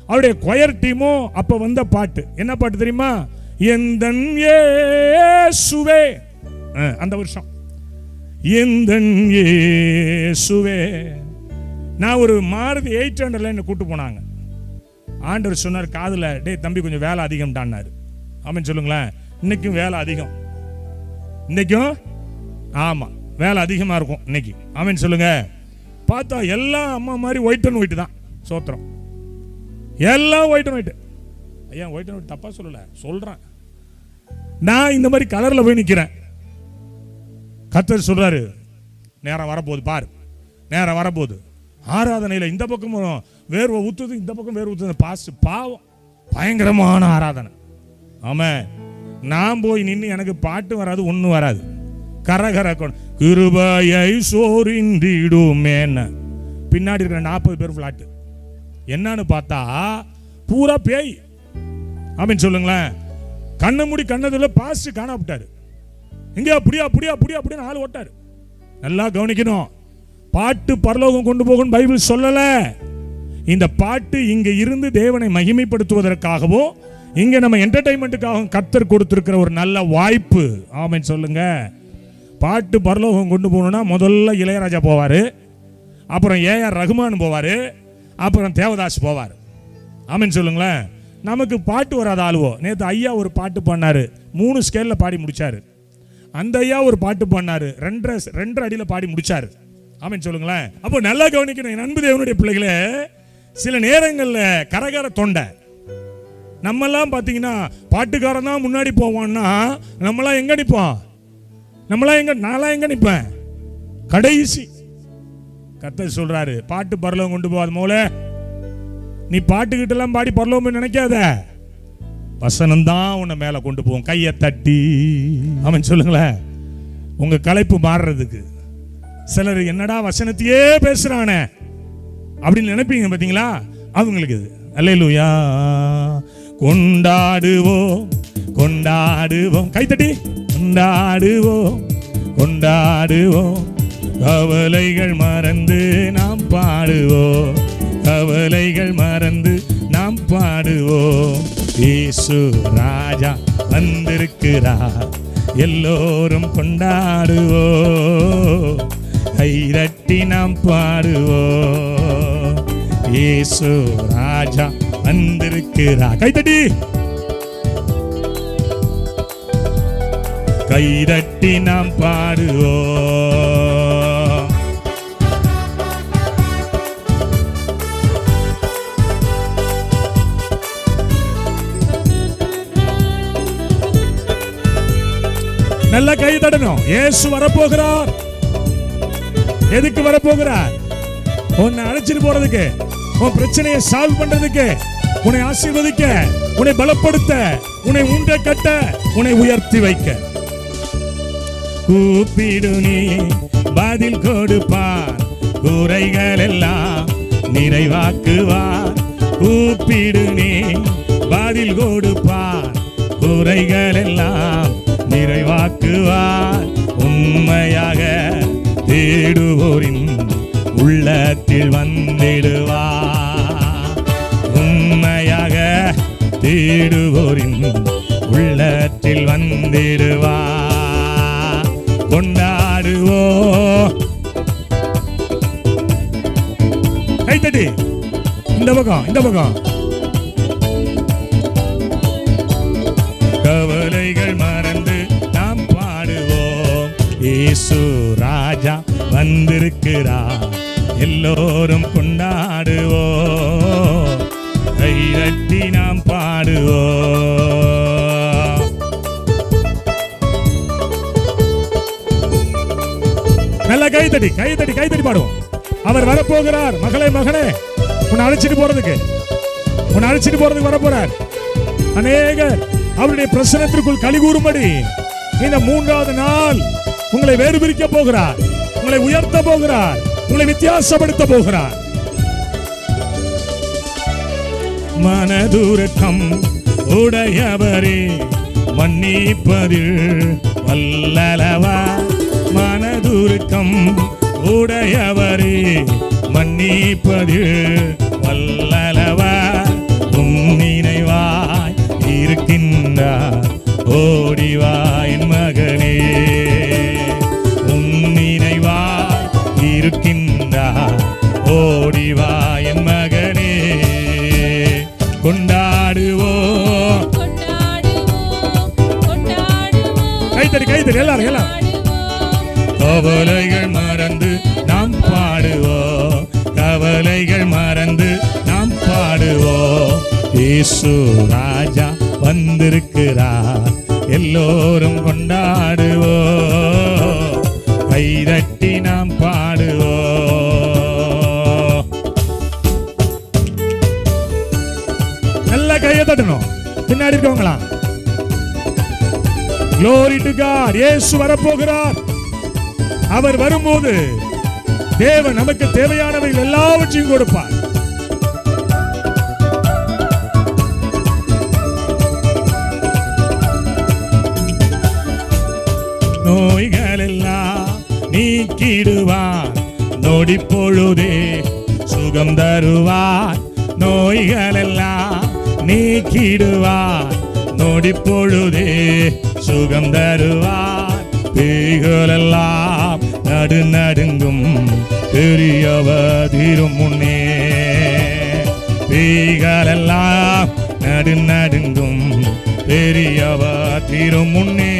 அவருடைய கொயர் டீமும் அப்ப வந்த பாட்டு என்ன பாட்டு தெரியுமா? எந்தன் இயேசுவே. அந்த வருஷம் எந்தன் இயேசுவே. நான் ஒரு மாருதி 800 என்ன கூட்டு போனாங்க. ஆண்டவர் சொன்னார் காதுல, டேய் தம்பி கொஞ்சம் வேலை அதிகம் தான்னாரு. ஆமென் சொல்லுங்களேன். இன்னைக்கும் வேலை அதிகம், இன்னைக்கும் ஆமா வேலை அதிகமா இருக்கும் இன்னைக்கு. ஆமென் சொல்லுங்க. பார்த்தா எல்லாம் அம்மா மாதிரி ஒயிட் அண்ட் ஒயிட் தான். சோத்திரம், எல்லாம் ஒயிட் அண்ட் ஒயிட். ஐயா ஒயிட் அண்ட் ஒயிட் தப்பா சொல்லல, சொல்றேன். நான் இந்த மாதிரி கலர்ல போய் நிக்கிறேன். கர்த்தர் சொல்றாரு, நேரம் வரப்போகுது பாரு, நேரம் வரப்போகுது. ஆராதனையில் இந்த பக்கமும் வேர்வை ஊத்துது, இந்த பக்கம் வேர்வை ஊத்துது. பாஸ்ட் பாவம், பயங்கரமான ஆராதனை. ஆமா, நான் போய் நின்று எனக்கு பாட்டு வராது, ஒன்றும் வராது. கரகர கிருபையை சோரிந்திடுமேன்ன பின்னாடி இருக்கிற 40 பேர் ஃபிளாட்டு. என்னன்னு பார்த்தா பூரா பேய். அப்படின்னு சொல்லுங்களேன். கண்ணை மூடி கண்ணதுல பாஸ்ட் காணப்பட்டாரு. எங்க அப்படியா அப்படியா அப்படியா அப்படின்னு ஆள் ஓட்டாரு. நல்லா கவனிக்கணும். பாட்டு பரலோகம் கொண்டு போகும் பைபிள் சொல்லல. இந்த பாட்டு இங்க இருந்து தேவனை மகிமைப்படுத்துவதற்காகவும் இங்க நம்ம என்டர்டைன்மெண்ட்டுக்காகவும் கர்த்தர் கொடுத்திருக்கிற ஒரு நல்ல வாய்ப்பு. ஆமென் சொல்லுங்க. பாட்டு பரலோகம் கொண்டு போகணும்னா முதல்ல இளையராஜா போவாரு, அப்புறம் ஏஆர் ரகுமான் போவாரு, அப்புறம் தேவதாஸ் போவார். ஆமென் சொல்லுங்களேன். நமக்கு பாட்டு வராத ஆளுவோ. நேற்று ஐயா ஒரு பாட்டு பண்ணாரு, 3 ஸ்கேல்ல பாடி முடிச்சாரு. அந்த ஐயா ஒரு பாட்டு பண்ணாரு, 2 அடியில் பாடி முடிச்சாரு. ஆமென் சொல்லுங்களேன். அப்போ நல்லா கவனிக்கணும் என் அன்பு தேவனுடைய பிள்ளைகளே. சில நேரங்களில் கரகர தொண்டை. நம்மெல்லாம் பார்த்தீங்கன்னா பாட்டுக்காரன் தான் முன்னாடி போவான்னா நம்மளாம் எங்க நிற்போம்? நான்லாம் எங்க நிற்பேன்? கடைசி. கர்த்தர் சொல்றாரு, பாட்டு பரலோகம் கொண்டு போகாத மோளே, நீ பாட்டுக்கிட்ட எல்லாம் பாடி பரலோகம் நினைக்காத, வசனம் தான் உன்னை மேல கொண்டு போவோம். கையை தட்டி. ஆமென் சொல்லுங்களேன். உங்க களைப்பு மாறுறதுக்கு சிலர் என்னடா வசனத்தையே பேசுறானே அப்படின்னு நினைப்பீங்க பாத்தீங்களா? அவங்களுக்கு இது அல்லேலூயா. கொண்டாடுவோம் கொண்டாடுவோம், கைத்தட்டி கொண்டாடுவோம் கொண்டாடுவோம், கவலைகள் மறந்து நாம் பாடுவோம், கவலைகள் மறந்து நாம் பாடுவோம். இயேசு ராஜா வந்திருக்கிறார், எல்லோரும் கொண்டாடுவோம், கைதட்டி நாம் பாடுவோம். இயேசு ராஜா வந்திருக்கிறார், கைதட்டி கைதட்டி நாம் பாடுவோம். நல்லா கை தட்டணும். இயேசு வரப்போகிறார். எதுக்கு வரப்போகிறார்? உன்னை அழைச்சிட்டு போறதுக்கு, உன் பிரச்சனையை சால்வ் பண்றதுக்கு, உன்னை ஆசீர்வதிக்க, உன்னை பலப்படுத்த, உன்னை உண்ட கட்ட, உன்னை உயர்த்தி வைக்க. கூப்பிடு நீ பதில் கொடுப்பார், குறைகள் எல்லாம் நிறைவாக்குவார். கூப்பிடு நீ பதில் கொடுப்பார், குறைகள் எல்லாம் நிறைவாக்குவார். உண்மையாக தேடுவோரின் உள்ளத்தில் வந்திடுவார். உண்மையாக தேடுவோரின் உள்ளத்தில் வந்திடுவார். கொண்டாடுவோம். கைத்தட்டி இந்த பக்கம் இந்த பக்கம். கவலைகள் மறந்து நாம் பாடுவோம். இயேசு ராஜா வந்திருக்கிறார், எல்லோரும் கொண்டாடுவோம், கைதட்டி நாம் பாடுவோம். நல்ல கைதட்டி கைதட்டி கைதட்டி பாடுவோம். அவர் வரப்போகிறார். மகளே மகனே, உன்னை அழைச்சிட்டு போறதுக்கு வரப்போறார். அநேகர் அவருடைய பிரசன்னத்திற்குள் கலிகூறும்படி இந்த 3வது நாள் உங்களை வேறு பிரிக்க போகிறார், உங்களை உயர்த்த போகிறார், உங்களை வித்தியாசப்படுத்த போகிறார். மனதுருக்கம் உடையவரே மன்னிப்பதில் வல்லலவா. மனதுருக்கம் உடையவரே மன்னிப்பதில் வல்லலவா. நினைவாய் இருக்கின்றார், ஓடிவா என் மகனே. ஓடி வா என் மகனே, கொண்டாடுவோம். கைத்தடி கைத்தடி எல்லாரும் எல்லாரும். கவலைகள் மறந்து நாம் பாடுவோம், கவலைகள் மறந்து நாம் பாடுவோம். இயேசு ராஜா வந்திருக்கிறார், எல்லோரும் கொண்டாடுவோம், கைதட்டி நாம் பாடுவோம். நல்ல கையை தட்டணும். பின்னாடி இருக்கவங்களா? Glory to God. இயேசு வரப்போகிறார். அவர் வரும்போது தேவன் நமக்கு தேவையானவைகள் எல்லாவற்றையும் கொடுப்பார். நோய்கள் எல்லாம் நீக்கிடுவார், நொடி பொழுதே சுகம் தருவார். நோய்கள் எல்லாம் நீக்கிடுவார், நொடி பொழுதே சுகம் தருவார். பேய்களெல்லாம் நடுநடுங்கும், பெரியவர் தீரும் முன்னே. பேய்களெல்லாம் நடுநடுங்கும், பெரியவர் தீரும் முன்னே.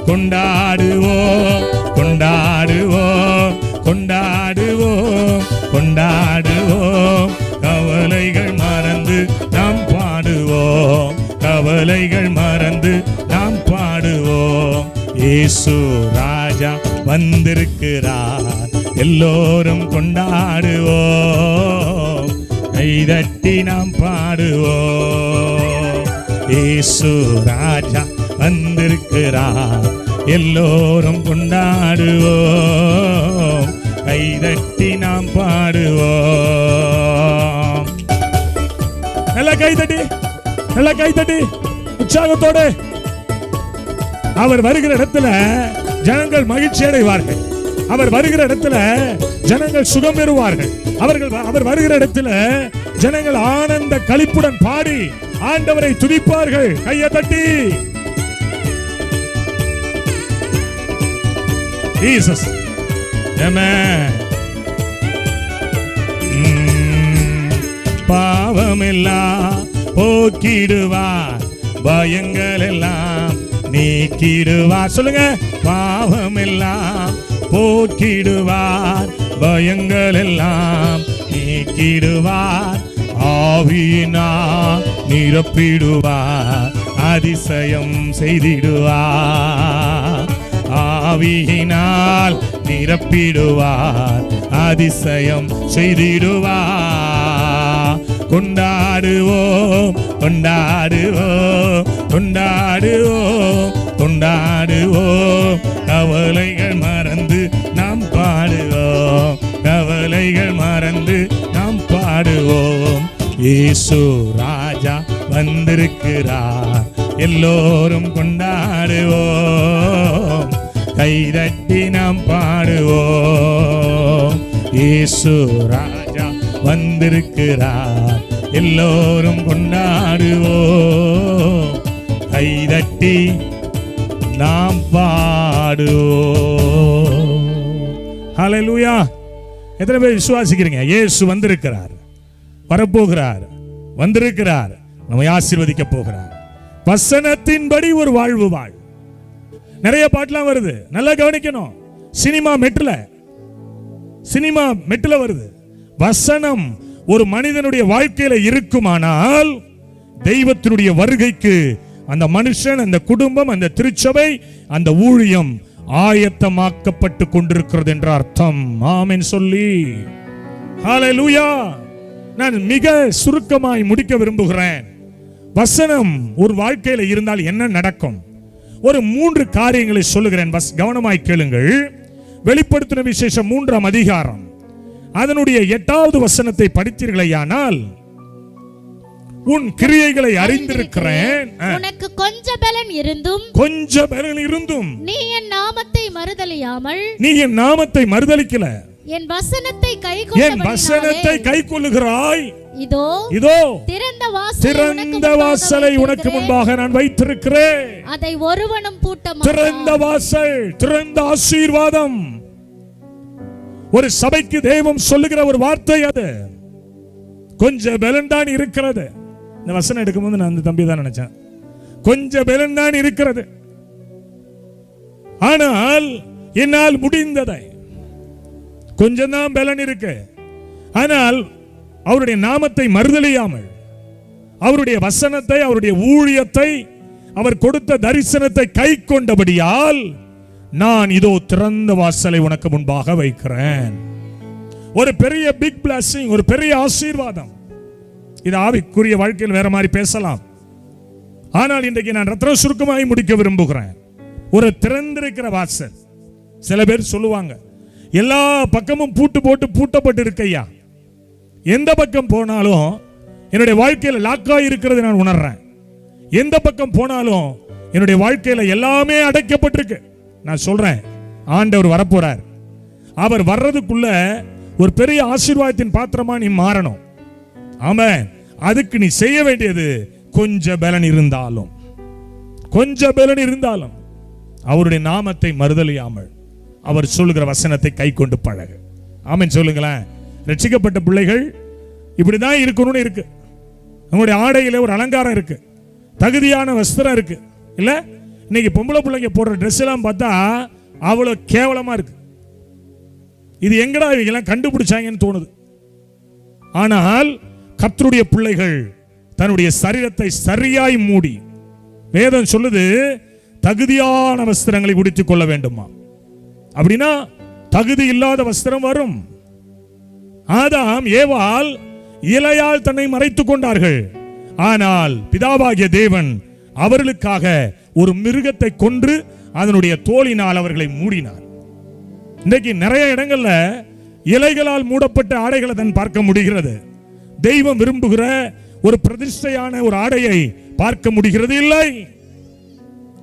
கொண்டாடுவோம் கொண்டாடுவோம் கொண்டாடுவோம் கொண்டாடுவோம், கவலைகள் மறந்து நாம் பாடுவோம், கவலைகள் மறந்து நாம் பாடுவோம். இயேசு ராஜா வந்திருக்கிறார், எல்லோரும் கொண்டாடுவோம், கைதட்டி நாம் பாடுவோம். இயேசு ராஜா வந்திருக்கிறார், எல்லோரும் கொண்டாடுவோம், கைதட்டி நாம் பாடுவோம். நல்லா கைதட்டி, நல்லா கைதட்டி உற்சாகத்தோடு. அவர் வருகிற இடத்துல ஜனங்கள் மகிழ்ச்சி அடைவார்கள், அவர் வருகிற இடத்துல ஜனங்கள் சுகம் பெறுவார்கள். அவர் வருகிற இடத்துல ஜனங்கள் ஆனந்த களிப்புடன் பாடி ஆண்டவரை துதிப்பார்கள். கையை தட்டி ஜீசஸ் ஆமென். பாவமெல்லாம் போக்கிடுவார், பயங்கள் எல்லாம் நீக்கிடுவார். சொல்லுங்க, பாவமெல்லாம் போக்கிடுவார், பயங்கள் எல்லாம் நீக்கிடுவார். ஆவியினால் நிரப்பிடுவார், அதிசயம் செய்திடுவார். ஆவியினால் நிரப்பிடுவார், அதிசயம் செய்திடுவார். கொண்டாடுவோம் கொண்டாடுவோம் கொண்டாடுவோம் கொண்டாடுவோம், கவலைகள் மறந்து நாம் பாடுவோம், கவலைகள் மறந்து நாம் பாடுவோம். இயேசு ராஜா வந்திருக்கிறார், எல்லோரும் கொண்டாடுவோம், கைதட்டி நாம் பாடுவோம். இயேசு ராஜா வந்திருக்கிறார், எல்லோரும் கொண்டாடுவோம், கைதட்டி நாம் பாடுவோம். ஹல்லேலூயா. எத்தனை பேர் விசுவாசிக்கிறீங்க? இயேசு வந்திருக்கிறார், வரப்போகிறார், வந்திருக்கிறார், நம்மை ஆசீர்வதிக்க போகிறார். வசனத்தின்படி ஒரு வாழ்வு வாழ். நிறைய பாட்டுலாம் வருது, நல்லா கவனிக்கணும். சினிமா மெட்டுல வருது. வசனம் ஒரு மனிதனுடைய வாழ்க்கையில இருக்குமானால் தெய்வத்தினுடைய வருகைக்கு அந்த மனுஷன், அந்த குடும்பம், அந்த திருச்சபை, அந்த ஊழியம் ஆயத்தமாக்கப்பட்டு கொண்டிருக்கிறது என்ற அர்த்தம். ஆமென் சொல்லி ஹல்லேலூயா. நான் மிக சுருக்கமாய் முடிக்க விரும்புகிறேன். வசனம் ஒரு வாழ்க்கையில இருந்தால் என்ன நடக்கும்? ஒரு 3 காரியங்களை சொல்லுகிறேன், கவனமாய் கேளுங்கள். வெளிப்படுத்தின விசேஷம் 3ஆம் அதிகாரம் அதனுடைய 8வது வசனத்தை படித்தீர்களேயானால், உன் கிரியைகளை அறிந்திருக்கிறேன், உனக்கு கொஞ்ச பலன் இருந்தும் நீ என் நாமத்தை மறுதலிக்கல, என் வசனத்தை கைக்கொள்ளுகிறாய். இதோ திறந்த வாசலை உனக்கு முன்பாக நான் வைத்திருக்கிறேன், அதை ஒருவனும் பூட்ட மாட்டான். திறந்த வாசல், திறந்த ஆசீர்வாதம் ஒரு சபைக்கு தெய்வம் சொல்லுகிற ஒரு வார்த்தை அது. கொஞ்சம் பலன் தான் இருக்கிறது. இந்த வசனம் எடுக்கும்போது நான் அந்த தம்பி தான் நினைச்சேன். கொஞ்சம் பலன் தான் இருக்கிறது, ஆனால் என்னால் முடிந்ததை. கொஞ்சம் தான் பலன் இருக்கு, ஆனால் அவருடைய நாமத்தை மறுதலியாமல், அவருடைய வசனத்தை, அவருடைய ஊழியத்தை, அவர் கொடுத்த தரிசனத்தை கை கொண்டபடியால் நான் இதோ திறந்த வாசலை உனக்கு முன்பாக வைக்கிறேன். ஒரு பெரிய பிக் பிளஸிங், ஒரு பெரிய ஆசீர்வாதம். இது ஆவிக்குரிய வாழ்க்கையில் வேற மாதிரி பேசலாம், ஆனால் இன்றைக்கு நான் ரத்ன சுருக்கமாய் முடிக்க விரும்புகிறேன். ஒரு திறந்திருக்கிற வாசல். சில பேர் சொல்லுவாங்க, எல்லா பக்கமும் பூட்டு போட்டு பூட்டப்பட்டு இருக்கையா, எந்த பக்கம் போனாலும் என்னுடைய வாழ்க்கையில லாக்காய் இருக்கிறது நான் உணர்றேன். எந்த பக்கம் போனாலும் என்னுடைய வாழ்க்கையில எல்லாமே அடைக்கப்பட்டிருக்கு. நான் சொல்றேன், ஆண்டவர் வரப்போறார். அவர் வர்றதுக்குள்ள ஒரு பெரிய ஆசீர்வாதத்தின் பாத்திரமா நீ மாறணும். ஆமென். அதுக்கு நீ செய்ய வேண்டியது கொஞ்சம் பலன் இருந்தாலும், கொஞ்சம் பலன் இருந்தாலும் அவருடைய நாமத்தை மறுதலியாமல் அவர் சொல்லுகிற வசனத்தை கை கொண்டு பழகு. ஆமென் சொல்லுங்களேன். ரட்சிக்கப்பட்ட பிள்ளைகள் இப்படிதான் இருக்கணும்னு இருக்கு. நம்முடைய ஆடையில ஒரு அலங்காரம் இருக்கு, தகுதியான வஸ்திரம் இருக்கு. இல்ல இன்னைக்கு பொம்பளை பிள்ளைங்க போடுற ட்ரெஸ் எல்லாம் பார்த்தா அவ்வளவு கேவலமா இருக்கு. இது எங்கடா இவங்க கண்டுபிடிச்சாங்கன்னு தோணுது. ஆனால் கர்த்தருடைய பிள்ளைகள் தன்னுடைய சரீரத்தை சரியாய் மூடி, வேதம் சொல்லுது தகுதியான வஸ்திரங்களை உடுத்திக் கொள்ள வேண்டுமா. அப்படின்னா தகுதி இல்லாத வஸ்திரம் வரும். ஆதாம் ஏவாள் இலையால் தன்னை மறைத்துக் கொண்டார்கள். ஆனால் பிதாவாகிய தேவன் அவர்களுக்காக ஒரு மிருகத்தை கொன்று அதனுடைய தோலினால் அவர்களை மூடினார். இன்றைக்கு நிறைய இடங்கள்ல இலைகளால் மூடப்பட்ட ஆடைகளை தான் பார்க்க முடிகிறது. தெய்வம் விரும்புகிற ஒரு பிரதிஷ்டையான ஒரு ஆடையை பார்க்க முடிகிறது இல்லை.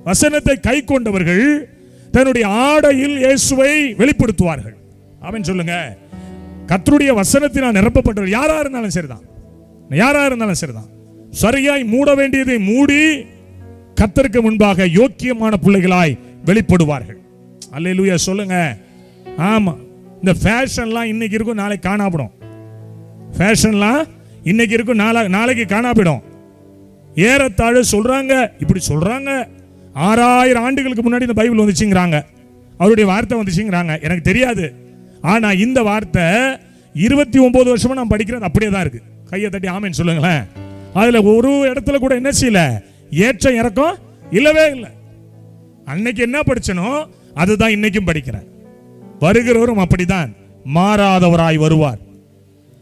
வசனத்தை கை கொண்டவர்கள் தன்னுடைய ஆடையில் இயேசுவை வெளிப்படுத்துவார்கள். அவன் சொல்லுங்க, கர்த்தருடைய வசனத்தினால் நிரப்பப்பட்டவர் யாரா இருந்தாலும் சரிதான், யாரா இருந்தாலும் சரிதான், சரியாய் மூட வேண்டியதை மூடி கர்த்தருக்கு முன்பாக யோக்கியமான பிள்ளைகளாய் வெளிப்படுவார்கள். அல்லேலூயா சொல்லுங்க. ஆமா, இந்த ஃபேஷன்லாம் இன்னைக்கு இருக்கும், நாளைக்கு காணாப்படும். ஃபேஷன்லாம் இன்னைக்கு இருக்கும், நாளைக்கு காணாப்படும். ஏறத்தாழ சொல்றாங்க, இப்படி சொல்றாங்க, 6000 ஆண்டுகளுக்கு முன்னாடி இந்த பைபிள் வந்துச்சுங்கிறாங்க, அவருடைய வார்த்தை வந்துச்சுங்கிறாங்க. எனக்கு தெரியாது. ஆனா இந்த வார்த்தை 29 வருஷமா நான் படிக்கிறது அப்படியே தான் இருக்கு. கையை தட்டி ஆமென் சொல்லுங்களேன். அதுல ஒரு இடத்துல கூட என்ன செய்யல, ஏற்றம் இறக்கம் இல்லவே இல்லை. அன்னைக்கு என்ன படிச்சனோ அதுதான் இன்னைக்கும் படிக்கிறேன். வருகிறவரும் அப்படிதான் மாறாதவராய் வருவார்.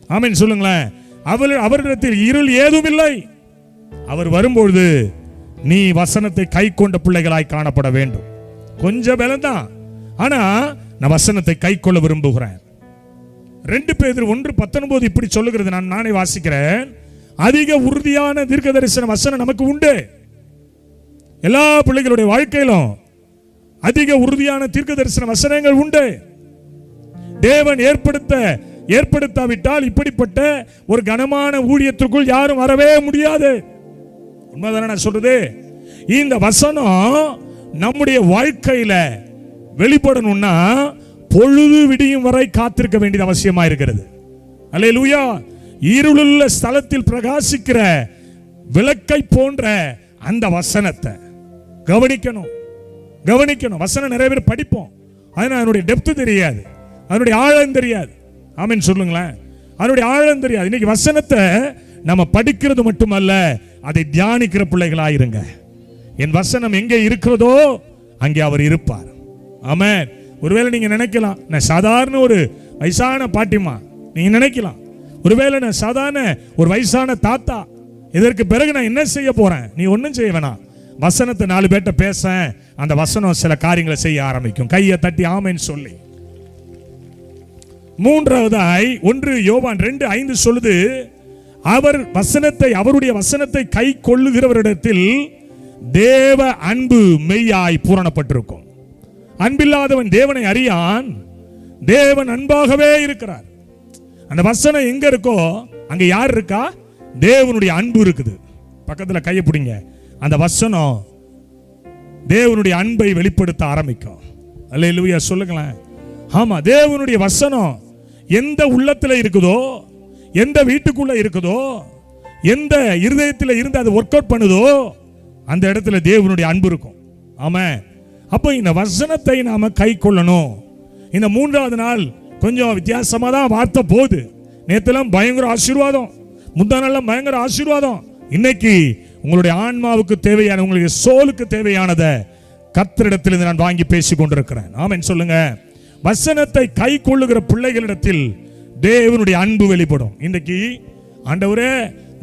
ஆமென் சொல்லுங்களேன். அவரிடத்தில் இருள் ஏதும் இல்லை. அவர் வரும்பொழுது நீ வசனத்தை கை கொண்ட பிள்ளைகளாய் காணப்பட வேண்டும். கொஞ்சம் பலம் தான், ஆனா நான் வசனத்தை கை கொள்ள விரும்புகிறேன். 2 பேதுரு 1:19 இப்படி சொல்லுகிறது, நானே வாசிக்கிறேன். அதிக உறுதியான தீர்க்க தரிசன வசனம் நமக்கு உண்டு. எல்லா பிள்ளைகளுடைய வாழ்க்கையிலும் அதிக உறுதியான தீர்க்க தரிசன வசனங்கள் உண்டு. தேவன் ஏற்படுத்தாவிட்டால் இப்படிப்பட்ட ஒரு கனமான ஊழியத்திற்குள் யாரும் வரவே முடியாது. உண்மைதானே நான் சொல்றது? இந்த வசனம் நம்முடைய வாழ்க்கையில வெளிப்படணும்னா பொழுது விடியும் வரை காத்திருக்க வேண்டியது அவசியமா இருக்கிறது. அல்லேலூயா. இருளுள்ள ஸ்தலத்தில் பிரகாசிக்கிற விளக்கை போன்ற அந்த வசனத்தை கவனிக்கணும். வசனம் நிறைய பேர் படிப்போம், அதனால அதனுடைய டெப்த் தெரியாது, அதனுடைய ஆழம் தெரியாது. ஆமென் சொல்லுங்களேன். அதனுடைய ஆழம் தெரியாது. இன்னைக்கு வசனத்தை நம்ம படிக்கிறது மட்டுமல்ல, அதை தியானிக்கிற பிள்ளைகளாயிருங்க. என் வசனம் எங்கே இருக்கிறதோ அங்கே அவர் இருப்பார். ஆமென். ஒருவேளை நீங்க நினைக்கலாம், நான் சாதாரண ஒரு வயசான பாட்டிமா, நீங்க நினைக்கலாம் ஒருவேளை நான் சாதாரண ஒரு வயசான தாத்தா, இதற்கு பிறகு நான் என்ன செய்ய போறேன்? நீ ஒன்னும் செய்ய வேணாம். வசனத்தை 4 பேர்ட்ட பேச, அந்த வசனம் சில காரியங்களை செய்ய ஆரம்பிக்கும். கையை தட்டி ஆமென் சொல்லி. 3ஆவதாய் 1 யோவான் 2:5 சொல்லுது, அவருடைய வசனத்தை கை கொள்ளுகிறவரிடத்தில் தேவ அன்பு மெய்யாய் பூரணப்பட்டிருக்கும். அன்பில்லாதவன் தேவனை அறியான், தேவன் அன்பாகவே இருக்கிறார். அந்த வசனம் எங்க இருக்கோ அங்க யார் இருக்கா? தேவனுடைய அன்பு இருக்குது. பக்கத்துல கையை பிடிங்க. அந்த வசனம் தேவனுடைய அன்பை வெளிப்படுத்த ஆரம்பிக்கும். அல்லேலூயா சொல்லுங்களேன். ஆமா, தேவனுடைய வசனம் எந்த உள்ளத்துல இருக்குதோ, எந்த வீட்டுக்குள்ள இருக்குதோ, எந்த இருதயத்தில் இருந்து அது ஒர்க் அவுட் பண்ணுதோ, அந்த இடத்துல தேவனுடைய அன்பு இருக்கும். ஆமா, அப்போ இந்த வசனத்தை நாம கை கொள்ளணும். இந்த 3வது நாள் கொஞ்சம் வித்தியாசமா தான் வார்த்தை போகுது. நேத்தெல்லாம் பயங்கர ஆசீர்வாதம், முந்தா நாள்லாம் பயங்கர ஆசீர்வாதம். இன்னைக்கு உங்களுடைய ஆன்மாவுக்கு தேவையான, உங்களுடைய சோலுக்கு தேவையானதை கர்த்தரிடத்தில் நான் வாங்கி பேசிக் கொண்டிருக்கிறேன். ஆமென் சொல்லுங்க. வசனத்தை கை கொள்ளுகிற பிள்ளைகளிடத்தில் தேவனுடைய அன்பு வெளிப்படும். இன்றைக்கு ஆண்டவரே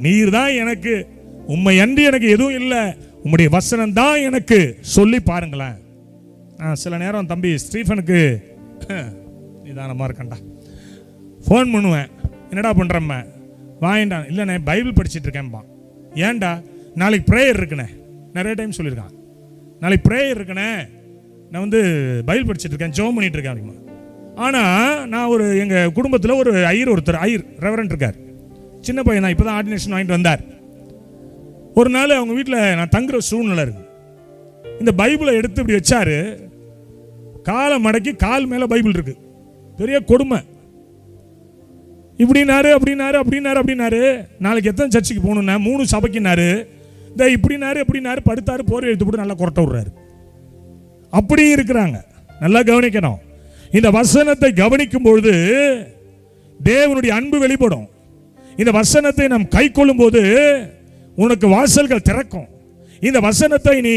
நீர் தான் எனக்கு, உம்மை அன்றி எனக்கு எதுவும் இல்லை, உம்முடைய வசனம் தான் எனக்கு சொல்லி பாருங்களேன். சில நேரம் தம்பி ஸ்டீஃபனுக்கு நிதானமாக இருக்கண்டா ஃபோன் பண்ணுவேன், என்னடா பண்ணுறம்மா வாங்கிட்டா, இல்லைண்ணே பைபிள் படிச்சுட்டு இருக்கேன்பா. ஏன்டா? நாளைக்கு ப்ரேயர் இருக்குண்ணே, நிறைய டைம் சொல்லியிருக்கான், நாளைக்கு ப்ரேயர் இருக்குண்ணே, நான் வந்து பைபிள் படிச்சுட்டு இருக்கேன், ஜெபம் பண்ணிட்டு இருக்கேன் அப்படிமா. ஆனால் நான் ஒரு எங்கள் குடும்பத்தில் ஒரு ஒருத்தர் ரெவரண்ட் இருக்கார், சின்ன பையன் தான், இப்போ தான் ஆர்டினேஷன் வாங்கிட்டு வந்தார். ஒரு நாள் அவங்க வீட்டில் நான் தங்குற சூழ்நிலை இருக்கு. இந்த பைபிளை எடுத்து இப்படி வச்சாரு, காலை மடக்கி கால் மேலே பைபிள் இருக்கு, பெரிய கொடுமை. இப்படினாரு அப்படின்னாரு அப்படின்னாரு அப்படின்னாரு. நாளைக்கு எத்தனை சர்ச்சுக்கு போகணுன்னா 3 சபைக்குனாரு. இந்த இப்படினாரு எப்படினாரு, படுத்தாரு, போர் எடுத்து போட்டு நல்லா கொரட்டை விடுறாரு. அப்படி இருக்கிறாங்க. நல்லா கவனிக்கணும். இந்த வசனத்தை கவனிக்கும் பொழுது தேவனுடைய அன்பு வெளிப்படும். இந்த வசனத்தை நாம் கை கொள்ளும் போது உனக்கு வாசல்கள் திறக்கும். இந்த வசனத்தை நீ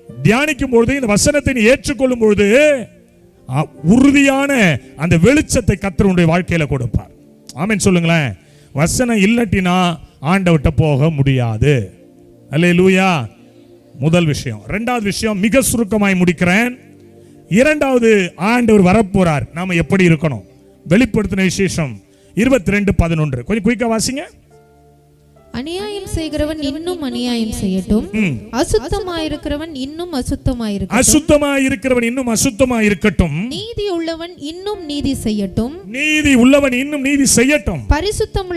தியானிக்கும் பொழுது, இந்த வசனத்தை நீ ஏற்றுக்கொள்ளும் பொழுது உறுதியான அந்த வெளிச்சத்தை கர்த்தர் உன்னுடைய வாழ்க்கையில கொடுப்பார். ஆமென் சொல்லுங்களேன். வசனம் இல்லட்டினா ஆண்டவர்ட்ட போக முடியாது. அல்லேலூயா. முதல் விஷயம். 2வது விஷயம் மிக சுருக்கமாய் முடிக்கிறேன். 2வது, ஆண்டவர் வரப்போறார், நாம எப்படி இருக்கணும்? வெளிப்படுத்தின விசேஷம் 22:11. கொஞ்சம் குயிக்கா வாசிங்க. அநியாயம் செய்கிறவன் இன்னும் அநியாயம் செய்யட்டும், அசுத்தமாயிருக்கிறவன் இன்னும் அசுத்தமாயிருக்கட்டும், நீதி உள்ளவன் இன்னும் நீதி செய்யட்டும், பரிசுத்தம்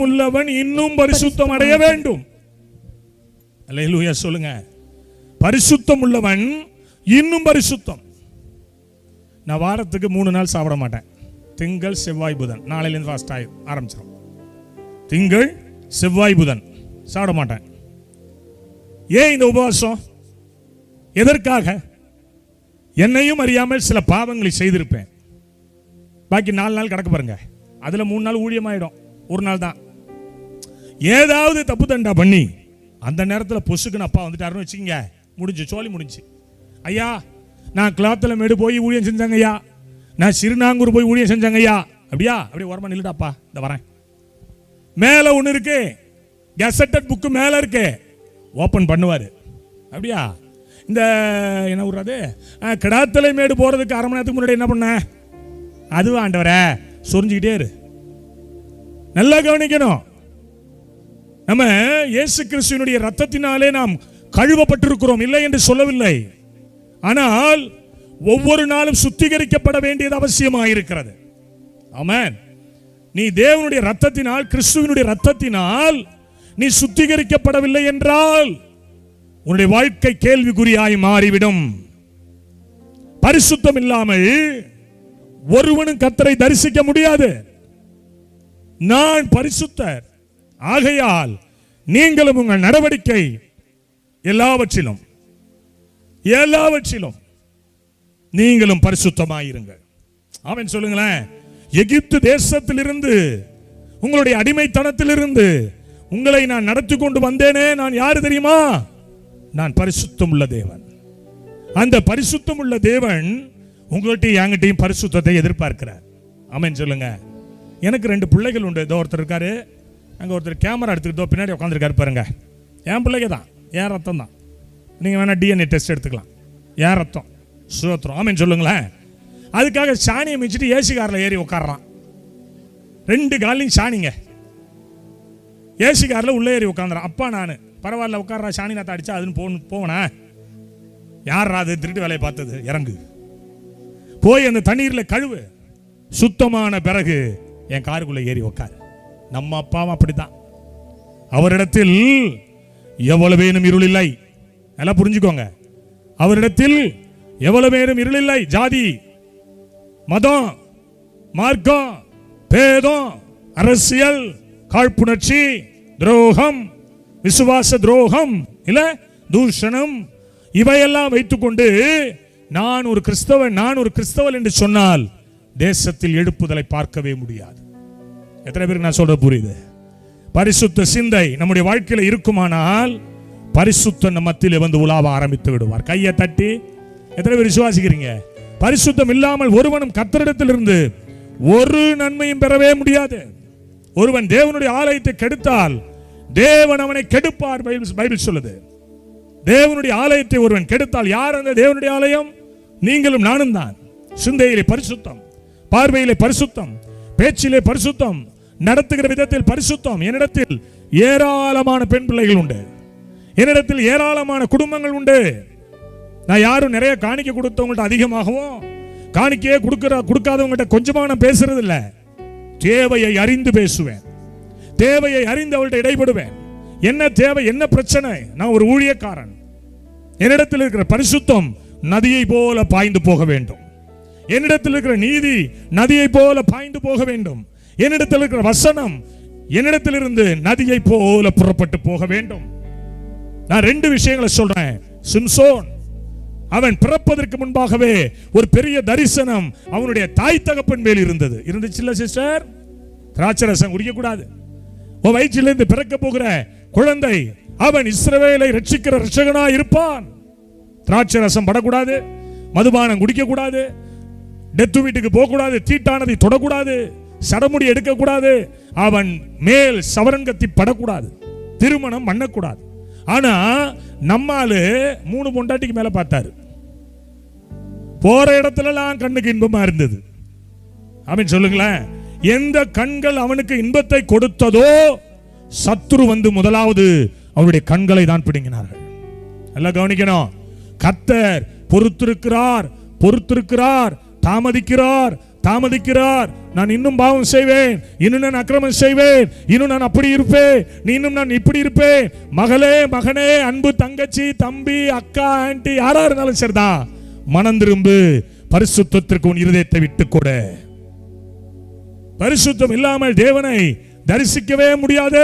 உள்ளவன் இன்னும் பரிசுத்தம் அடைய வேண்டும். அல்லேலூயா சொல்லுங்க. பரிசுத்தம் உள்ளவன் இன்னும் பரிசுத்தம். நான் வாரத்துக்கு 3 நாள் சாப்பிட மாட்டேன். திங்கள், செவ்வாய், புதன். நாளையிலேருந்து ஃபாஸ்ட் ஆரம்பிச்சிடும். திங்கள், செவ்வாய், புதன் சாப்பிட மாட்டேன். ஏன் இந்த உபவாசம்? எதற்காக? என்னையும் அறியாமல் சில பாவங்களை செய்திருப்பேன். பாக்கி 4 நாள் கிடக்க பாருங்க. அதுல 3 நாள் ஊழியமாயிடும், 1 நாள் தான். ஏதாவது தப்பு தண்டா பண்ணி அந்த நேரத்தில் பொசுக்குன்னு அப்பா வந்துட்டாருன்னு வச்சுக்கோங்க, முடிஞ்சு, சோழி முடிஞ்சு. ஐயா நான் கிளாத்தில் மேடு போய் ஊழியம் செஞ்சாங்க ஐயா, நான் சிறுநாங்கூர் போய் ஊழியம் செஞ்சாங்க ஐயா. அப்படியா? அப்படியே ஓரமா நில்லுடாப்பா, இந்த வரேன். மேலே ஒன்று இருக்கு, கெசட்டட் புக்கு மேலே இருக்கு, ஓப்பன் பண்ணுவார். அப்படியா? இந்த என்ன விடுறது, கிடாத்தலை மேடு போகிறதுக்கு 1/2 மணி நேரத்துக்கு முன்னாடி என்ன பண்ண? அதுவும் ஆண்டவரே சொரிஞ்சுக்கிட்டே இரு. நல்லா கவனிக்கணும். நம்ம இயேசு கிறிஸ்துவினுடைய ரத்தத்தினாலே நாம் கழுவப்பட்டிருக்கிறோம், இல்லை என்று சொல்லவில்லை. ஆனால் ஒவ்வொரு நாளும் சுத்திகரிக்கப்பட வேண்டியது அவசியமாயிருக்கிறது. ஆமென். நீ தேவனுடைய ரத்தத்தினால், கிறிஸ்துவினுடைய ரத்தத்தினால் நீ சுத்திகரிக்கப்படவில்லை என்றால் உன்னுடைய வாழ்க்கை கேள்விக்குறியாய் மாறிவிடும். பரிசுத்தம் இல்லாமல் ஒருவனும் கர்த்தரை தரிசிக்க முடியாது. நான் பரிசுத்தர், ஆகையால் நீங்களும் உங்கள் நடவடிக்கை எல்லாவற்றிலும் நீங்களும் பரிசுத்தமாயிருங்கள். ஆமென் சொல்லுங்களேன். எகிப்து தேசத்திலிருந்து, உங்களுடைய அடிமைத்தனத்திலிருந்து உங்களை நான் நடத்தி கொண்டு வந்தேனே, நான் யாரு தெரியுமா? நான் பரிசுத்தம் உள்ள தேவன். அந்த பரிசுத்தம் உள்ள தேவன் உங்கள்கிட்ட என்கிட்டையும் பரிசுத்தத்தை எதிர்பார்க்கிறார். ஆமென் சொல்லுங்க. எனக்கு 2 பிள்ளைகள் உண்டு. இதோ ஒருத்தர் இருக்காரு, அங்கே ஒருத்தர் கேமரா எடுத்துக்கிட்டோ பின்னாடி உட்காந்துருக்காரு பாருங்க. என் பிள்ளைங்க தான், என் ரத்தம் தான். நீங்கள் வேணா DNA டெஸ்ட் எடுத்துக்கலாம். என் ரத்தம், சுதத்திரம். ஆமென் சொல்லுங்களேன். அதுக்காக சாணியை மிச்சிட்டு ஏசி காரில் ஏறி உட்காடுறான். 2 காலையும் சாணிங்க. ஏசி காரில் உள்ளே ஏறி உட்காந்துறான். அப்பா நான் பரவாயில்ல உட்கார்றா, சாணி நாத்த அடிச்சா அதுன்னு போவனா? யாரா அது திருட்டு வேலையை பார்த்தது? இறங்கு போய் அந்த தண்ணீரில் கழுவு, சுத்தமான பிறகு என் காருக்குள்ளே ஏறி உட்காரு. நம்ம அப்பாவும் அப்படித்தான். அவரிடத்தில் எவ்வளவேனும் இருள் இல்லை. நல்லா புரிஞ்சுக்கோங்க. அவரிடத்தில் எவ்வளவேனும் இருள் இல்லை. ஜாதி மதம், மார்க்கம், பேதம், அரசியல், காழ்ப்புணர்ச்சி, துரோகம், விசுவாச துரோகம், இல்ல தூஷணம், இவையெல்லாம் வைத்துக்கொண்டு நான் ஒரு கிறிஸ்தவன் என்று சொன்னால் தேசத்தில் எழுப்புதலை பார்க்கவே முடியாது. எத்தனை பேருக்கு நான் சொல்றது புரியுது? பரிசுத்த சிந்தை நம்முடைய வாழ்க்கையில் இருக்குமானால் பரிசுத்த நம்ம மத்தியிலே வந்து உலாவ ஆரம்பித்து விடுவார். கையை தட்டி எத்தனை பேர் விசுவாசிக்கிறீங்க? பரிசுத்தம் இல்லாமல் ஒருவனும் கர்த்தரிடத்திலிருந்து ஒரு நன்மையும் பெறவே முடியாது. ஒருவன் தேவனுடைய ஆலயத்தை கெடுத்தால் தேவன் அவனை கெடுப்பார். பைபிள் சொல்லுது. தேவனுடைய ஆலயத்தை ஒருவன் கெடுத்தால், யார் அந்த தேவனுடைய ஆலயம்? நீங்களும் நானும் தான். சிந்தையிலே பரிசுத்தம், பார்வையிலே பரிசுத்தம், பேச்சிலே பரிசுத்தம், நடத்துகிற விதத்தில் பரிசுத்தம். என்னிடத்தில் ஏராளமான பெண் பிள்ளைகள் உண்டு, என்னிடத்தில் ஏராளமான குடும்பங்கள் உண்டு. நான் யாரும் நிறைய காணிக்கை கொடுத்தவங்கள்ட்ட அதிகமாகவும் காணிக்கையே கொடுக்காதவங்கள்ட்ட கொஞ்சமாக நான் பேசுறது இல்லை. தேவையை அறிந்து பேசுவேன், தேவையை அறிந்து அவள்கிட்ட இடைபடுவேன். என்ன தேவை, என்ன பிரச்சனை? நான் ஒரு ஊழியக்காரன். என்னிடத்தில் இருக்கிற பரிசுத்தம் நதியை போல பாய்ந்து போக வேண்டும். என்னிடத்தில் இருக்கிற நீதி நதியை போல பாய்ந்து போக வேண்டும். என்னிடத்தில் இருக்கிற வசனம் என்னிடத்திலிருந்து நதியை போல புறப்பட்டு போக வேண்டும். நான் 2 விஷயங்களை சொல்றேன். சிம்சோன், அவன் பிறப்பதற்கு முன்பாகவே ஒரு பெரிய தரிசனம் அவனுடைய தாய் தகப்பன் மேல் இருந்துச்சுல்ல சிஸ்டர்? திராட்சரசம் குடிக்க கூடாது. உன் வயிற்றிலிருந்து பிறக்க போகிற குழந்தை அவன் இஸ்ரவேலை ரட்சிக்கிற ரட்சகனா இருப்பான். திராட்சரசம் படக்கூடாது, மதுபானம் குடிக்க கூடாது, டெத்து வீட்டுக்கு போக கூடாது, தீட்டானதை தொடக்கூடாது, சடமுடி எடுக்க கூடாது, அவன் மேல் சவரங்கத்தி படக்கூடாது, திருமணம் பண்ணக்கூடாது. ஆனா நம்மாலு 3 பொண்டாட்டிக்கு மேல பார்த்தாரு. போற இடத்துல எல்லாம் கண்ணுக்கு இன்பமா இருந்தது. அவன் சொல்லுங்களேன், எந்த கண்கள் அவனுக்கு இன்பத்தை கொடுத்ததோ சத்துரு வந்து முதலாவது அவருடைய கண்களை தான் பிடுங்கினார்கள். எல்லாம் கவனிக்கணும். கர்த்தர் பொறுத்திருக்கிறார், தாமதிக்கிறார். நான் இன்னும் பாவம் செய்வேன், இன்னும் நான் அக்கிரமம் செய்வேன், இன்னும் நான் அப்படி இருப்பேன், இன்னும் நான் இப்படி இருப்பேன். மகனே, அன்பு தங்கச்சி, தம்பி, அக்கா, ஆண்டி, யாரா இருந்தாலும் சரிதான், மனம் திரும்பு, பரிசுத்தத்திற்கு உன் இருதயத்தை விட்டு கொடு. பரிசுத்தம் இல்லாமல் தேவனை தரிசிக்கவே முடியாது.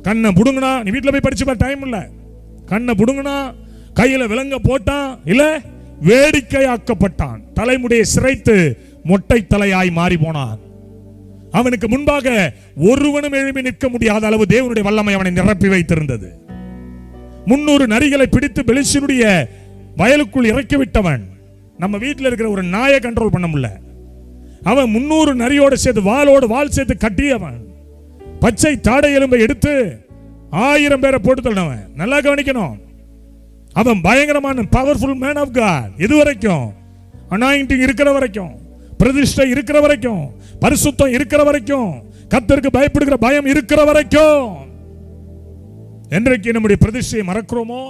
கண்ணை புடுங்கினா, நீ வீட்டில் போய் படிச்சு பாரு, டைம் இல்ல. கண்ணை புடுங்கினா, கையில விலங்க போட்டான், இல்ல வேடிக்கையாக்கப்பட்டான், தலைமுடியை சிரைத்து மொட்டை தலையாய் மாறி போனான். அவனுக்கு முன்பாக ஒருவனும் எழுப்பி நிற்க முடியாத அளவு தேவனுடைய வல்லமை அவனை நிரப்பி வைத்திருந்தது. 300 நரிகளை பிடித்து பெலிஸ்தருடைய வயலுக்குள் இறக்கி விட்டவன். நம்ம வீட்டில் இருக்கிற ஒரு நாயை கண்ட்ரோல் பண்ண முடியல. அவன் 300 நரியோடு சேர்த்து வால் சேர்த்து கட்டியவன். பச்சை தாடை எலும்பை எடுத்து 1000 பேரை போட்டு தள்ளவன். நல்லா கவனிக்கணும். அவன் பயங்கரமான பவர்ஃபுல் மேன் ஆஃப் காட். இது வரைக்கும் அனாயிண்டிங் இருக்கிற வரைக்கும், பிரதிஷ்டை இருக்கிற வரைக்கும், பரிசுத்தம் இருக்கிற வரைக்கும், கர்த்தருக்கு பயப்படுகிற பயம் இருக்கிற வரைக்கும். என்றைக்கு நம்முடைய பிரதிஷ்டையை மறக்கிறோமோ,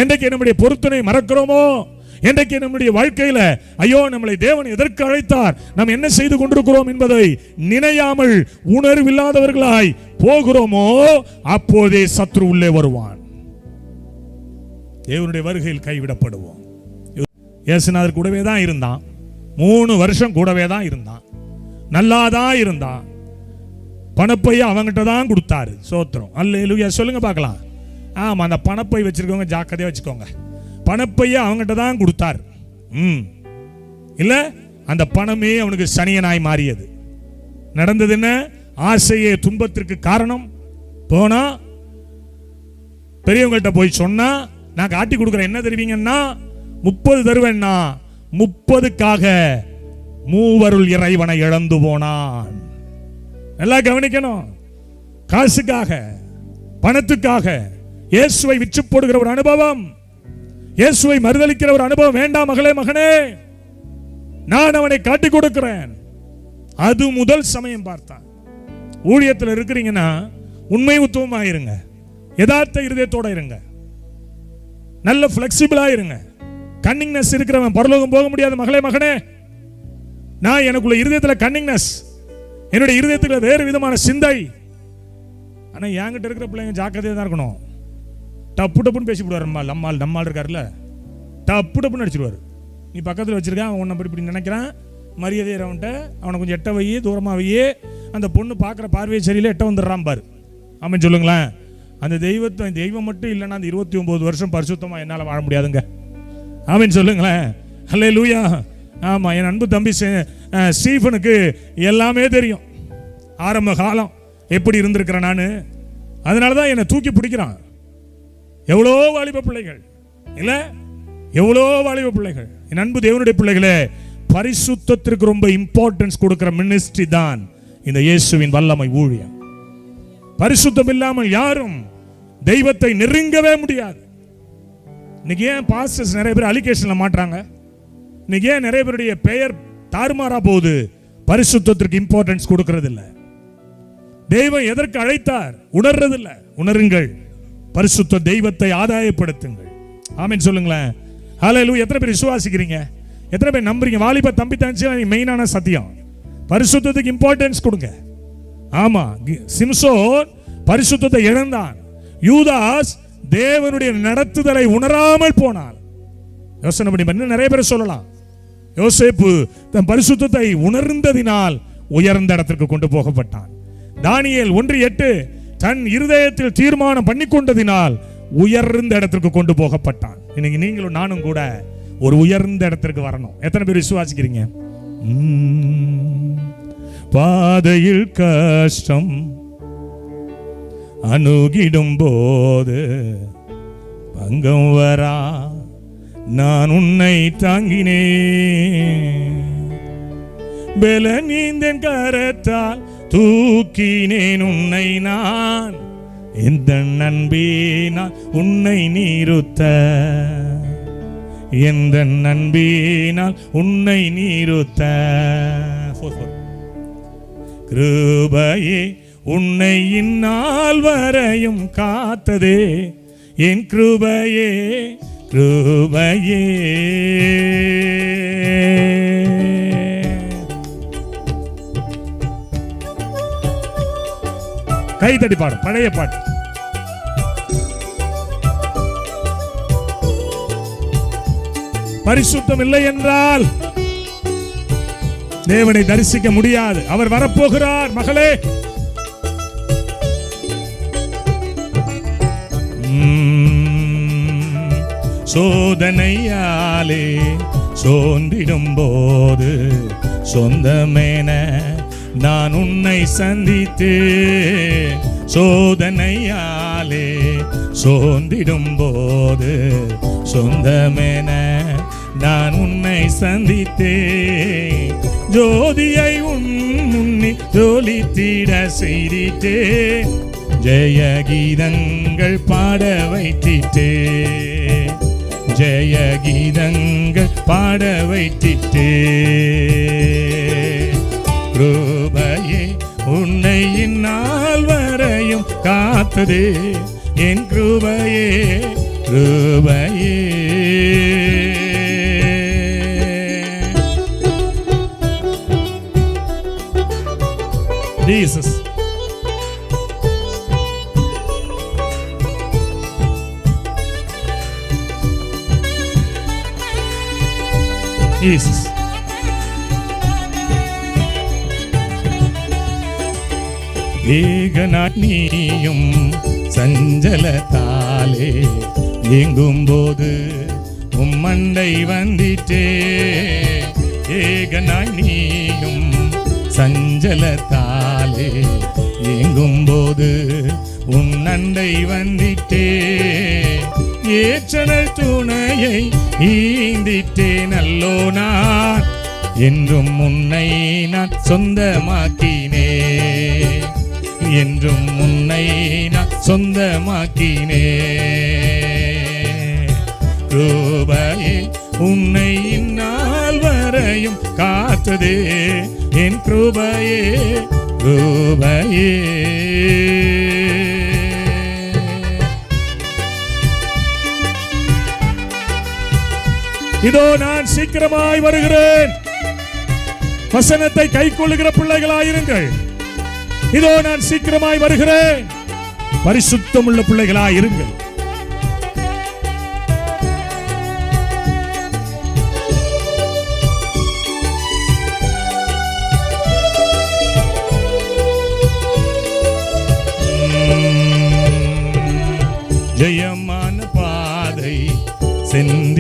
என்றைக்கு நம்முடைய பொருத்தனை மறக்கிறோமோ, என்றைக்கு நம்முடைய வாழ்க்கையில ஐயோ நம்மளை தேவன் எதற்கு அழைத்தார், நாம் என்ன செய்து கொண்டிருக்கிறோம் என்பதை நினையாமல் உணர்வில்லாதவர்களாய் போகிறோமோ, அப்போதே சத்ரு உள்ளே வருவான். தேவனுடைய வருகையில் கைவிடப்படுவோம். இயேசுநாதர் கூடவே தான் இருந்தான், 3 வருஷம் கூடவே தான் இருந்தான், நல்லாதான் இருந்தான். பணப்பையை அவங்கிட்ட தான் கொடுத்தாரு. சோத்திரம், அல்லேலூயா சொல்லுங்க பார்க்கலாம். ஆமா, அந்த பணப்பை வச்சிருக்கவங்க ஜாக்கிரதையா வச்சுக்கோங்க. பணப்பையை அவங்கிட்ட தான் கொடுத்தார். இல்ல, அந்த பணமே அவனுக்கு சனியனாய் மாறியது. நடந்தது என்ன? ஆசையே துன்பத்திற்கு காரணம். போனா பெரியவங்கள்ட்ட போய் சொன்னா, நான் காட்டி கொடுக்குறேன், என்ன தருவீங்கன்னா 30 தருவேன்னா 30க்காக மூவருள் இறைவனை இழந்து போனான். நல்லா கவனிக்கணும். காசுக்காக, பணத்துக்காக இயேசுவை விற்று போடுகிற ஒரு அனுபவம், இயேசுவை மறுதலிக்கிற ஒரு அனுபவம் வேண்டாம் மகனே. நான் அவனை காட்டி கொடுக்கிறேன். அது முதல் சமயம் பார்த்தான். ஊழியத்தில் இருக்கிறீங்கன்னா உண்மை உத்துவமா இருங்க, யதார்த்த இருதயத்தோட இருங்க, நல்ல பிளெக்சிபிளா இருங்க. கன்னிங்னஸ் இருக்கிறவன் பரலோகம் போக முடியாது மகனே. நான் எனக்குள்ள இருதயத்தில் கன்னிங்னஸ், என்னுடைய இருதயத்தில் வேறு விதமான சிந்தை. ஆனா என்கிட்ட இருக்கிற பிள்ளைங்க ஜாக்கிரதையா தான் இருக்கணும். டப்பு டப்புன்னு பேசி விடுவார். நம்மால் இருக்காருல்ல, டப்பு டப்புன்னு அடிச்சிருவாரு. நீ பக்கத்தில் வச்சிருக்க, அவன் உன்னை இப்படி நினைக்கிறான், மரியாதையை அவன்கிட்ட, அவனை கொஞ்சம் எட்ட வையே, தூரமாக வையே, அந்த பொண்ணு பார்க்குற பார்வையை சரியில்லை, எட்ட வந்துடுறான் பாரு. ஆமாம் சொல்லுங்களேன். அந்த தெய்வம் மட்டும் இல்லைன்னா அந்த 29 வருஷம் பரிசுத்தமாக என்னால் வாழ முடியாதுங்க. ஆமீன் சொல்லுங்களேன். அல்லேலூயா. ஆமாம், என் அன்பு தம்பி ஸ்டீஃபனுக்கு எல்லாமே தெரியும். ஆரம்ப காலம் எப்படி இருந்திருக்கிறேன் நான், அதனால தான் என்னை தூக்கி பிடிக்கிறான். எவ்வளோ வாலிப பிள்ளைகள் இல்லை, எவ்வளோ வாலிப பிள்ளைகள். என் அன்பு தேவனுடைய பிள்ளைகளே, பரிசுத்தத்திற்கு ரொம்ப இம்பார்ட்டன்ஸ் கொடுக்கிற மினிஸ்ட்ரி தான் இந்த இயேசுவின் வல்லமை ஊழியம். பரிசுத்தம் இல்லாமல் யாரும் தெய்வத்தை நெருங்கவே முடியாது. இன்னைக்கு ஏன் பாஸ்டர்ஸ் நிறைய பேர் அலிகேஷன்ல மாட்றாங்க? இன்னைக்கு ஏன் நிறைய பேருடைய பெயர் தாறுமாறா போகுது? பரிசுத்தத்திற்கு இம்பார்ட்டன்ஸ் கொடுக்கிறது இல்லை. தெய்வம் எதற்கு அழைத்தார் உணர்றதில்லை. உணருங்கள், பரிசுத்த தெய்வத்தை ஆதாயப்படுத்துங்கள். ஆமென் சொல்லுங்களேன். ஹல்லேலூயா. எத்தனை பேர் விசுவாசிக்கிறீங்க? எத்தனை பேர் நம்புறீங்க? வாலிப தம்பி தங்கச்சி, மெயினான சத்தியம் பரிசுத்தத்துக்கு இம்பார்ட்டன்ஸ் கொடுங்க. ஆமா, சிம்சோன் பரிசுத்தத்தை இழந்தான். யூதாஸ் தேவனுடைய நடத்துதலை உணராமல் போனான். யோசனை பண்ணி நிறைய பேர் சொல்லலாம். யோசேப்பு தன் பரிசுத்தத்தை உணர்ந்ததினால் உயர்ந்த இடத்திற்கு கொண்டு போகப்பட்டான். தானியேல் 1:8 தன் இருதயத்தில் தீர்மானம் பண்ணி கொண்டதினால் உயர்ந்த இடத்திற்கு கொண்டு போகப்பட்டான். இன்னைக்கு நீங்களும் நானும் கூட ஒரு உயர்ந்த இடத்திற்கு வரணும். எத்தனை பேர் விசுவாசிக்கிறீங்க? பாதையில் கஷ்டம் அணுகிடும் போது பங்கம் வரா, நான் உன்னை தாங்கினேன். பெலனீந்தன் கரத்தால் தூக்கினேன் உன்னை நான், எந்த நண்பினால் உன்னை நீருத்த, எந்த நண்பினால் உன்னை நீருத்த. கிருபையே உன்னை இந்நாள் வரையும் காத்ததே, என் கிருபையே கிருபையே. கைத்தடி பாடு, பழைய பாட்டு. பரிசுத்தம் இல்லை என்றால் தேவனை தரிசிக்க முடியாது. அவர் வரப்போகிறார் மகளே. சோதனையாலே சோர்ந்திடும் போது சொந்தமேன நான் உன்னை சந்தித்து, சோதனையாலே சோர்ந்திடும் போது சொந்தமென நான் உன்னை சந்தித்தே, ஜோதியை உன் முன்னில் ஜொலித்திட செய்திட்டே, ஜெய கீதங்கள் பாட வைத்திட்டே, ஜெய கீதங்கள் பாட வைத்திட்டே. கிருபையே உன்னை இந்நாள் வரையும் காத்ததே, என் கிருபையே கிருபையே. Jesus. Jesus. ஏகனாட் நீயும் சஞ்சலத்தாலே எங்கும் போது உம்மண்டை வந்திட்டே, ஏகனாய் நீயும் சஞ்சலத்தாலே எங்கும் போது உன் அண்டை வந்திட்டே, ஏற்றனல் துணையை ஈந்திட்டே நல்லோ நான், என்றும் உன்னை நான் சொந்தமாக்கினே, என்றும் உன்னை நான் சொந்தமாக்கினே. கிருபையே உன்னை இந்நாள் வரையும் காத்ததே, என் கிருபையே கிருபையே. இதோ நான் சீக்கிரமாய் வருகிறேன். வசனத்தை கைக்கொள்ளுகிற பிள்ளைகளாயிருங்கள். இதோ நான் சீக்கிரமாய் வருகிறேன். பரிசுத்தம் உள்ள பிள்ளைகளாயிருங்கள்.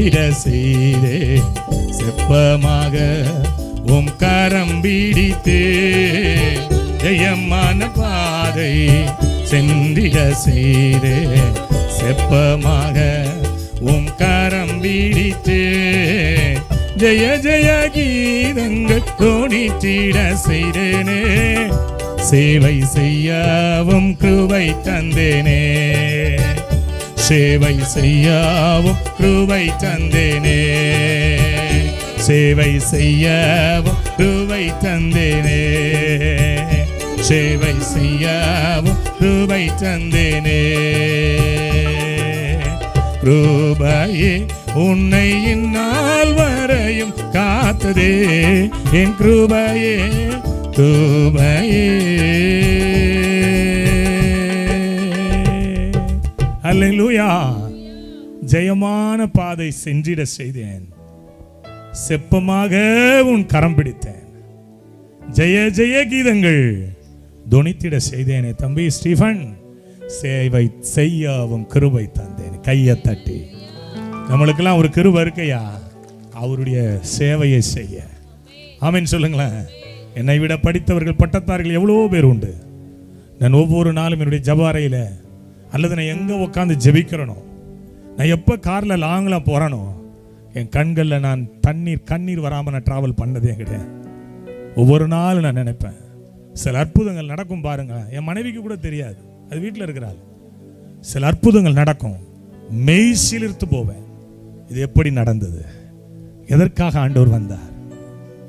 சென்றிட செய்தே செப்பமாக உம் கரம் பிடித்தே ஜெயமான பாதை சென்றிட செய்தே செப்பமாக உம் கரம் பிடித்தே ஜெய ஜெய கீதங்கள் தோணித்திட செய்தேனே சேவை செய்யவும் கிருபை தந்தேனே சேவை செய்யவும் கிருபை தந்தேனே சேவை செய்யவும் கிருபை தந்தேனே சேவை செய்யவும் கிருபை தந்தேனே கிருபையே உன்னை இந்நாள் வரையும் காத்ததே என் கிருபையே கிருபையே. அல்லேலூயா. ஜெயமான பாதை சென்றிட செய்தேன் செப்பமாக உன் கரம் பிடித்தேன் ஜெய ஜெய கீதங்கள் துணித்திட செய்தேனே. தம்பி ஸ்டீஃபன், சேவை செய்யவும் கிருபை தந்தேன். கையை தட்டி நம்மளுக்கெல்லாம் ஒரு கிருபை இருக்கையா, அவருடைய சேவையை செய்ய. ஆமென் சொல்லுங்களேன். என்னை விட படித்தவர்கள் பட்டத்தார்கள் எவ்வளோ பேர் உண்டு. நான் ஒவ்வொரு நாளும் என்னுடைய ஜெப அறையில் அல்லது நான் எங்கே உட்காந்து ஜெபிக்கிறனோ, நான் எப்போ காரில் லாங்கில் போகிறனோ, என் கண்களில் நான் கண்ணீர் வராமல் நான் ட்ராவல் பண்ணதே கிடையாது. ஒவ்வொரு நாளும் நான் நினைப்பேன், சில அற்புதங்கள் நடக்கும் பாருங்க. என் மனைவிக்கு கூட தெரியாது, அது வீட்டில் இருக்கிறாள். சில அற்புதங்கள் நடக்கும், மெய் சிலிர்த்து போவேன். இது எப்படி நடந்தது? எதற்காக ஆண்டவர் வந்தார்?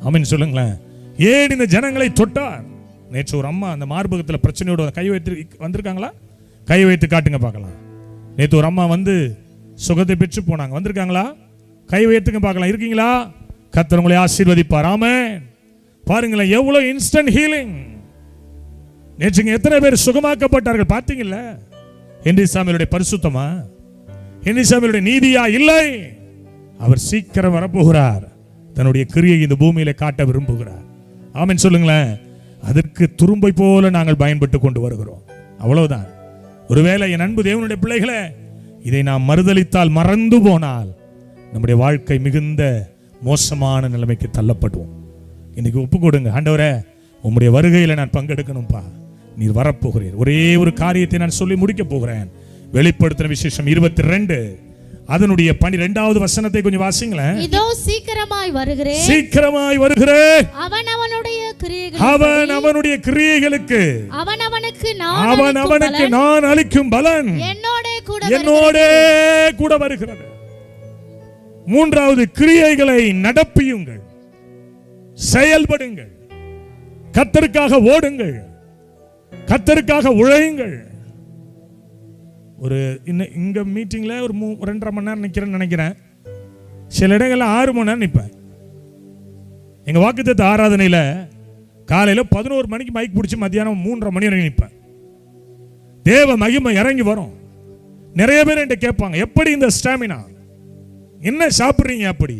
ஆமென் சொல்லுங்களேன். ஏன் இந்த ஜனங்களை தொட்டார்? நேற்று ஒரு அம்மா அந்த மார்பகத்தில் பிரச்சனையோட கை வைத்து வந்திருக்காங்களா? கை வைத்து காட்டுங்க பார்க்கலாம். நேற்று ஒரு அம்மா வந்து சுகத்தை பெற்று போனாங்க, வந்திருக்காங்களா? கை வைத்துங்க பார்க்கலாம். இருக்கீங்களா? கர்த்தர் உங்களை ஆசீர்வதிப்பார். ஆமென். பாருங்களேன், எவ்வளவு இன்ஸ்டன்ட் ஹீலிங். நேற்றுங்க எத்தனை பேர் சுகமாக்கப்பட்டார்கள் பார்த்தீங்கல்ல? ஹென்றி சாமியலுடைய பரிசுத்தமா, ஹென்றி சாமியலுடைய நீதியா? இல்லை. அவர் சீக்கிரம் வரப்போகிறார். தன்னுடைய கிரியை இந்த பூமியில காட்ட விரும்புகிறார். ஆமென் சொல்லுங்களேன். அதற்கு துரும்பை போல நாங்கள் பயன்பட்டு கொண்டு வருகிறோம். அவ்வளவுதான். ஒருவேளை என் அன்பு தேவனுடைய பிள்ளைகளே, இதை நாம் மறுதலித்தால், மறந்து போனால், நம்முடைய வாழ்க்கை மிகுந்த மோசமான நிலைமைக்கு தள்ளப்படுவோம். இன்னைக்கு ஒப்பு கொடுங்க. ஆண்டவரே, உம்முடைய வருகையில நான் பங்கெடுக்கணும்பா, நீர் வரப்போகிறீர். ஒரே ஒரு காரியத்தை நான் சொல்லி முடிக்க போகிறேன். வெளிப்படுத்தின விசேஷம் 22 அதனுடைய 12வது வசனத்தை கொஞ்சம் வாசிங்களேன். இதோ சீக்கிரமாய் வருகிறேன், சீக்கிரமாய் வருகிறேன். அவன் அவனுடைய கிரியைகளுக்கு அவனுக்கு நான் அளிக்கும் பலன் என்னோட கூட வருகிறது. 3வது, கிரியைகளை நடப்பியுங்கள், செயல்படுங்கள், கர்த்தருக்காக ஓடுங்கள், கர்த்தருக்காக உழையுங்கள். ஒரு இங்க மீட்டிங்ல ஒரு 2.5 மணி நேரம் நிக்கிறேன்னு நினைக்கிறேன். சில இடங்கள்ல 6 மணி நேரம் நிற்பேன். எங்க வாக்குத்தத்த ஆராதனையில காலையில 11 மணிக்கு மைக் பிடிச்சி மத்தியானம் 3:30 மணி வரை நிற்பேன். தேவ மகிமை இறங்கி வரும். நிறைய பேர் என்கிட்ட கேட்பாங்க, எப்படி இந்த ஸ்டாமினா, என்ன சாப்பிட்றீங்க? அப்படி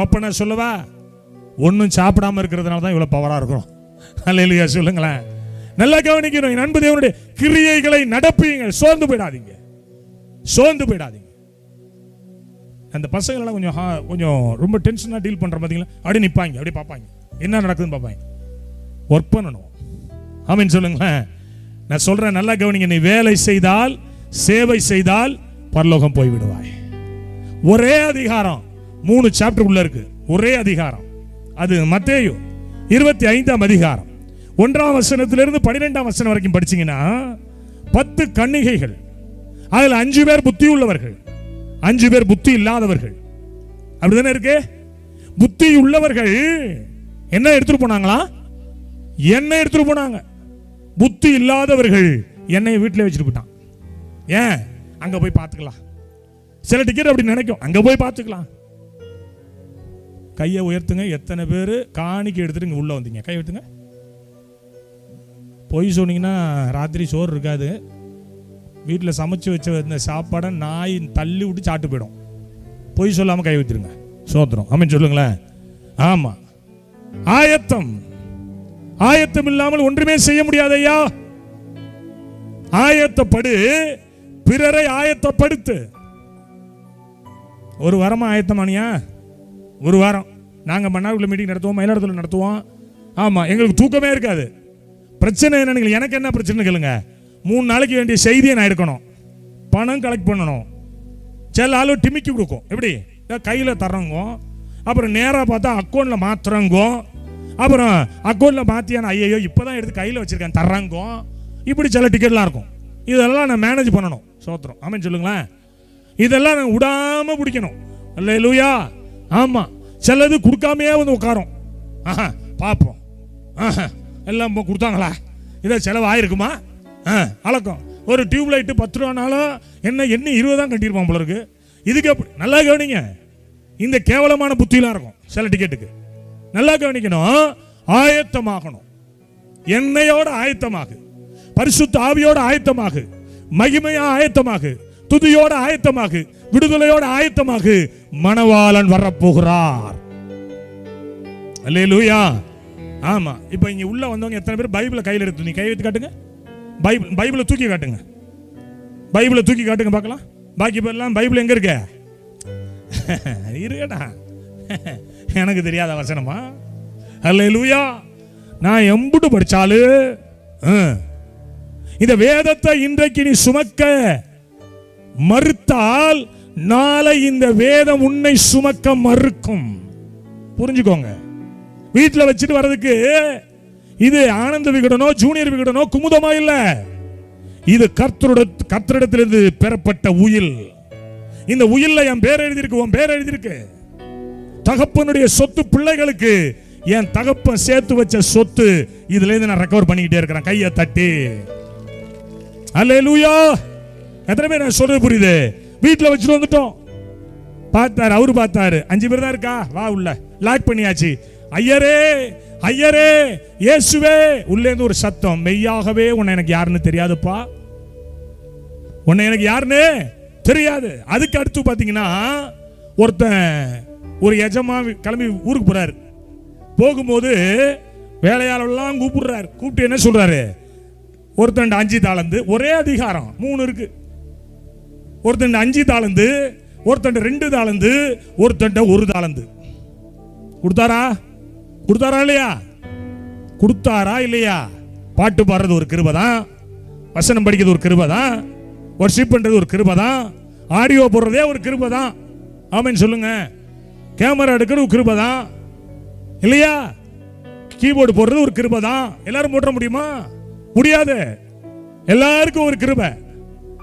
ஓப்பனா சொல்லவா, ஒன்றும் சாப்பிடாம இருக்கிறதுனால தான் இவ்வளவு பவரா இருக்கிறோம். அல்லேலூயா சொல்லுங்களேன். நல்லா கவனிக்கணும். என் அன்பு தேவனுடைய கிரியைகளை நடப்பீங்கள். சோர்ந்து போயிடாதீங்க, சோர்ந்து போயிடாதீங்க. அந்த பசங்களெல்லாம் கொஞ்சம் ரொம்ப டென்ஷனா டீல் பண்ற பார்த்தீங்களா, அப்படியே நிற்பாங்க, அப்படியே பார்ப்பாங்க என்ன நடக்குதுன்னு பார்ப்பாங்க. ஒர்க் பண்ணணும். ஆமென் சொல்லுங்களேன். நான் சொல்றேன், நல்லா கவனிங்க. நீ வேலை செய்தால், சேவை செய்தால் பரலோகம் போய் விடுவாய். ஒரே அதிகாரம் 3 சாப்டர் உள்ள இருக்கு. ஒரே அதிகாரம். அது மத்தேயு 25ஆம் அதிகாரம் 1ஆம் வசனத்திலிருந்து 12ஆம் வசனம் வரைக்கும் படிச்சீங்கன்னா 10 கன்னிகைகள். அதில் 5 பேர் புத்தி உள்ளவர்கள், 5 பேர் புத்தி இல்லாதவர்கள். அப்படிதானே இருக்கு? புத்தி உள்ளவர்கள் என்ன எடுத்துட்டு போனாங்களா? எண்ணெய் எடுத்துட்டு போனாங்க. புத்தி இல்லாதவர்கள் எண்ணெயை வீட்டில் வச்சுட்டு போட்டான். ஏன்? அங்க போய் பார்த்துக்கலாம். சில டிக்கெட் அப்படி நினைக்கும், அங்க போய் பார்த்துக்கலாம். கையை உயர்த்துங்க. எத்தனை பேர் காணிக்கை எடுத்துட்டு இங்க உள்ள வந்தீங்க? கை எடுத்துங்க. பொய் சொன்னீங்கன்னா ராத்திரி சோறு இருக்காது. வீட்டில் சமைச்சு வச்ச இந்த சாப்பாடை நாய் தள்ளி விட்டு சாப்பிட்டு போயிடும். பொய் சொல்லாமல் கை வைத்திருங்க. சோத்திரம். ஆமென் சொல்லுங்களேன். ஆமா, ஆயத்தம். ஆயத்தம் இல்லாமல் ஒன்றுமே செய்ய முடியாது ஐயா. ஆயத்தப்படு, பிறரை ஆயத்தப்படுத்து. ஒரு வாரமா ஆயத்தமானியா? ஒரு வாரம். நாங்கள் மன்னார்குள்ள மீட்டிங் நடத்துவோம், மயிலாடுதுறை நடத்துவோம். ஆமாம், எங்களுக்கு தூக்கமே இருக்காது. பிரச்சனை என்னன்னு, எனக்கு என்ன பிரச்சனை கேளுங்க. 3 நாளைக்கு வேண்டிய செய்தியை நான் எடுக்கணும், பணம் கலெக்ட் பண்ணணும். சில ஆளு டிமிக்கி கொடுக்கும், எப்படி கையில் தர்றங்க, அப்புறம் நேராக பார்த்தா அக்கௌண்ட்டில் மாத்துறங்க, அப்புறம் அக்கௌண்ட்டில் மாற்றியான ஐயோ இப்போ தான் எடுத்து கையில் வச்சுருக்கேன் தர்றாங்க. இப்படி சில டிக்கெட்லாம் இருக்கும். இதெல்லாம் நான் மேனேஜ் பண்ணணும். சோத்திரம், ஆமாம் சொல்லுங்களேன். இதெல்லாம் நான் விடாமல் பிடிக்கணும். அல்லேலூயா. ஆமாம், சிலது கொடுக்காமையே வந்து உட்காரும். பார்ப்போம், எல்லாம் கொடுத்தாங்களா, இதை செலவு ஆயிருக்குமா, அளக்கம். ஒரு டியூப் லைட்டு 10 ரூபானாலும் என்ன 20 தான் கட்டியிருப்பான் போல இருக்கு. இதுக்கு அப்படி நல்லா கவனிங்க. இந்த கேவலமான புத்தியெல்லாம் இருக்கும் சில டிக்கெட்டுக்கு. நல்லா கவனிக்கணும். ஆயத்தமாகணும். எண்ணெயோட ஆயத்தமாகு, பரிசுத்த ஆவியோட ஆயத்தமாகு, மகிமையா ஆயத்தமாகு, துதியோட ஆயத்தமாகு, விடுதலையோட ஆயத்தமாகு. மணவாளன் வரப்போகிறார். அல்லேலூயா. ஆமா, இப்போ இங்க உள்ள வந்தவங்க எத்தனை பேர் பைபிளை கையில் எடுத்து, நீ கை வைத்து காட்டுங்க. பைபிளை தூக்கி காட்டுங்க. பைபிளை தூக்கி காட்டுங்க பார்க்கலாம். பாக்கி பேர்லாம் பைபிள் எங்க இருக்க? இருக்கடா, எனக்கு தெரியாத வசனமா? அல்லேலூயா. நான் எம்புட்டு படிச்சாலு இந்த வேதத்தை இன்றைக்கு நீ சுமக்க மறுத்தால் நாளை இந்த வேதம் உன்னை சுமக்க மறுக்கும். புரிஞ்சுக்கோங்க. வீட்டில் வச்சுட்டு வர்றதுக்கு இது ஆனந்த விகடனோ ஜூனியர் விகடனோ குமுதமா இல்ல. இது கர்த்தரிடத்திலிருந்து பெறப்பட்ட உயில். இந்த உயில்ல என் பேர் எழுதியிருக்கு, உன் பேர் எழுதியிருக்கு. தகப்பனுடைய சொத்து பிள்ளைகளுக்கு என் தகப்பன் சேர்த்து வச்ச சொத்து. இதுல இருந்து நான் ரெக்கவர் பண்ணிக்கிட்டே இருக்கிறேன். கையை தட்டி அல்லேலூயா. எத்தனை பேர் நான் சொல்றது புரியுது? வீட்டில் வச்சுட்டு வந்துட்டோம். பார்த்தாரு, அவரு பார்த்தாரு. 5 பேர் தான் இருக்கா, வா உள்ள. லாக் பண்ணியாச்சு. ஐயரே ஐயரே இயேசுவே. உள்ளே இருந்து ஒரு சத்தம், மெய்யாகவே உன்னை எனக்கு யாருன்னு தெரியாதுப்பா, உன்னை எனக்கு யாருன்னு தெரியாது. அதுக்கு அடுத்து பாத்தீங்கன்னா ஒருத்தன் ஒரு எஜமா கிளம்பி ஊருக்கு போறாரு. போகும்போது வேலையாளெல்லாம் கூப்பிடுறாரு. கூப்பிட்டு என்ன சொல்றாரு? ஒருத்தன் 5 தாளந்து, ஒரே அதிகாரம் 3 இருக்கு. ஒருத்தன் 5 தாளந்து, ஒருத்தன் 2 தாளந்து, ஒருத்தன் 1 தாளந்து. கொடுத்தாரா? கொடுத்தாரா இல்லையா? கொடுத்தாரா இல்லையா? பாட்டு பாடுறது ஒரு கிருபை தான், வசனம் படிக்கிறது ஒரு கிருபை தான், வர்ஷிப் பண்றது ஒரு கிருபை தான், ஆடியோ போடுறதே ஒரு கிருபை தான். ஆமென் சொல்லுங்க. கேமரா எடுக்கிறது ஒரு கிருபை தான் இல்லையா? கீபோர்டு போடுறது ஒரு கிருபை தான். எல்லாரும் போட முடியுமா? முடியாது. எல்லாருக்கும் ஒரு கிருபை.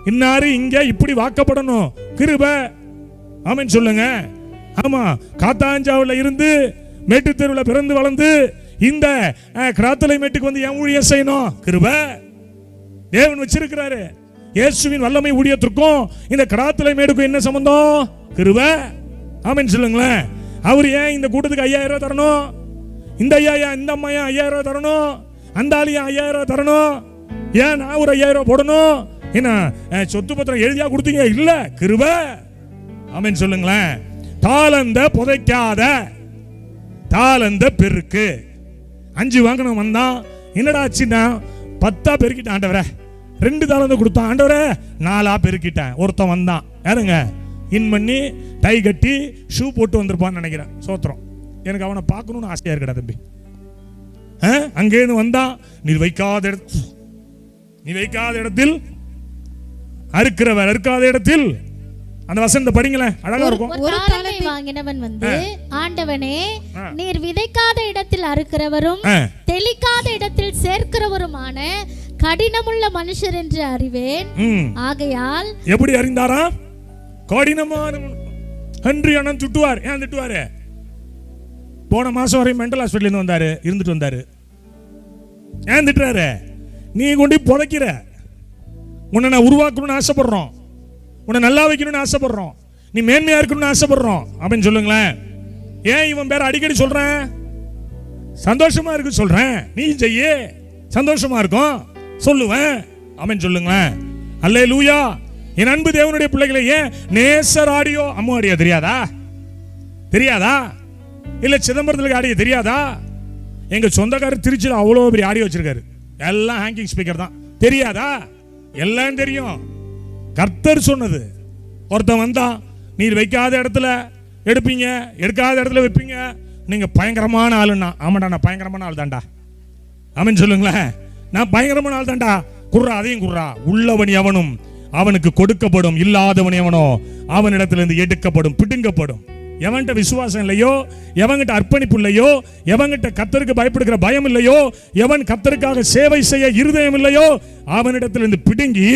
இன்னாரு இங்க இப்படி வாக்கப்படணும், கிருபை. ஆமென் சொல்லுங்க. ஆமா, காத்தாஞ்சாவுல இருந்து மேட்டு தெருவில் பிறந்து வளர்ந்து இந்த கிராத்தலை மேட்டுக்கு வந்து என் ஊழியம் செய்யணும், கிருபை. தேவன் வச்சிருக்கிறாரு. இயேசுவின் வல்லமை ஊழியத்திற்கும் இந்த கிராத்தலை மேட்டுக்கும் என்ன சம்பந்தம்? கிருபை. ஆமென் சொல்லுங்களேன். அவர் ஏன் இந்த கூட்டத்துக்கு 5000 ரூபாய் தரணும்? இந்த ஐயா இந்த அம்மையா 5000 ரூபாய் தரணும்? அந்த ஆளியா 5000 ரூபாய் தரணும்? ஏன் நான் ஒரு 5000 ரூபாய் போடணும்? என்ன சொத்து பத்திரம் எழுதியா கொடுத்தீங்க? இல்ல, கிருபை. ஆமென் சொல்லுங்களேன். தாளந்த புதைக்காத, தாளந்த பெருக்கு. 5 வாங்கணும் வந்தான். என்னடா ஆச்சுன்னா 10 பெருக்கிட்டான் ஆண்டவரே. 2 தாளந்த கொடுத்தான் ஆண்டவரே, 4 பெருக்கிட்டேன். ஒருத்தன் வந்தான், யாருங்க? இன் பண்ணி டை கட்டி ஷூ போட்டு வந்திருப்பான்னு நினைக்கிறேன். சோத்திரம். எனக்கு அவனை பார்க்கணும்னு ஆசையா இருக்கடா தம்பி. அங்கேருந்து வந்தான். நீ வைக்காத இடத்தில் அறுக்கிறவர் அறுக்காத இடத்தில். அந்த வசனத்தை படிங்களேன், அழகா இருக்கும். ஒரு தாளந்தை வாங்கினவன் வந்து, ஆண்டவனே, நீர் விதைக்காத இடத்தில் அறுக்கிறவரும் தெளிக்காத இடத்தில் சேர்க்கிறவருமான கடினமுள்ள மனுஷர் என்று அறிவேன். ஆகையால் எப்படி அறிந்தாரா? கடினமான. ஹென்றி அண்ணன் திட்டுவார். ஏன் திட்டுவாரு? போன மாசம் வரை மென்டல் ஹாஸ்பிட்டல் வந்தாரு, இருந்துட்டு வந்தாரு. ஏன் திட்டுறாரு? நீ கொண்டு புதைக்கிற. உன்னை நான் உருவாக்கணும்னு ஆசைப்படுறோம், உன்னை நல்லா வைக்கணும்னு ஆசைப்படுறோம், நீ மேன்மையா இருக்கணும்னு ஆசைப்படுறோம் அப்படின்னு சொல்லுங்களேன். ஏன் இவன் பேர் அடிக்கடி சொல்றேன்? சந்தோஷமா இருக்கு சொல்றேன். நீ செய்ய சந்தோஷமா இருக்கும் சொல்லுவேன். அப்படின்னு சொல்லுங்களேன். அல்லேலூயா. என் அன்பு தேவனுடைய பிள்ளைகளை, ஏன் நேசர் ஆடியோ அம்மா ஆடியோ தெரியாதா? தெரியாதா? இல்ல சிதம்பரத்தில் ஆடியோ தெரியாதா? எங்க சொந்தக்காரர் திருச்சியில் அவ்வளோ பெரிய ஆடியோ வச்சிருக்காரு. எல்லாம் ஹேங்கிங் ஸ்பீக்கர் தான். தெரியாதா? எல்லாம் தெரியும். கர்த்தர் சொன்னது. ஒருத்தன் வந்தான், நீர் வைக்காத இடத்துல எடுப்பீங்க, எடுக்காத இடத்துல வைப்பீங்க. நீங்க பயங்கரமான ஆளுன்னா, ஆமாடா நான் பயங்கரமான ஆள் தான்டா, ஆமென் சொல்லுங்களேன். நான் பயங்கரமான ஆள் தான்டா, குர்ரா அதையும் குர்ரா. உள்ளவன் எவனும் அவனுக்கு கொடுக்கப்படும், இல்லாதவன் எவனோ அவனிடத்திலிருந்து எடுக்கப்படும், பிடுங்கப்படும். எவன்கிட்ட விசுவாசம் இல்லையோ, எவன்கிட்ட அர்ப்பணிப்பு இல்லையோ, எவன்கிட்ட கர்த்தருக்கு பயப்படுகிற பயம் இல்லையோ, எவன் கர்த்தருக்காக சேவை செய்ய இருதயம் இல்லையோ, அவனிடத்திலிருந்து பிடுங்கி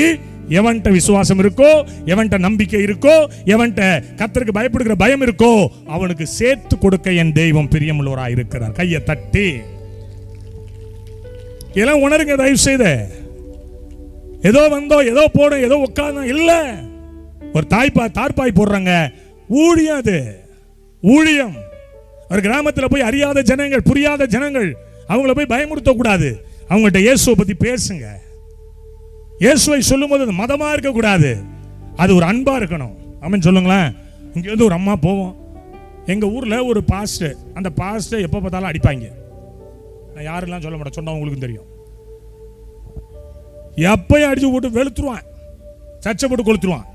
எவன்கிட்ட விசுவாசம் இருக்கோ, எவன்கிட்ட நம்பிக்கை இருக்கோ, எவன்கிட்ட கர்த்தருக்கு பயப்படுகிற பயம் இருக்கோ, அவனுக்கு சேர்த்து கொடுக்க என் தெய்வம் பிரியமுள்ளவராய் இருக்கிறார். கையை தட்டி எல்லாம் உணருங்க தயவு செய்து. ஏதோ வந்தோம், ஏதோ போடும், ஏதோ உட்கார்ந்தோம் இல்ல. ஒரு தார்பாய் போடுறாங்க, ஊழியம். அது ஊழியம். ஒரு கிராமத்தில் போய் அறியாத ஜனங்கள், புரியாத ஜனங்கள், அவங்கள போய் பயமுறுத்த கூடாது. அவங்கள்ட்ட இயேசுவை பத்தி பேசுங்க. இயேசுவை சொல்லும் போது அது மதமா இருக்க கூடாது, அது ஒரு அன்பா இருக்கணும். ஆமென் சொல்லுங்களேன். இங்க வந்து ஒரு அம்மா போவோம், எங்க ஊர்ல ஒரு பாஸ்டர், அந்த பாஸ்டர் எப்ப பார்த்தாலும் அடிப்பாங்க. நான் யாரெல்லாம் சொல்ல மாட்டேன், சொன்னா உங்களுக்கு தெரியும். எப்பயும் அடிச்சு போட்டு வெளுத்துருவான், சர்ச்சை போட்டு கொளுத்துருவான்.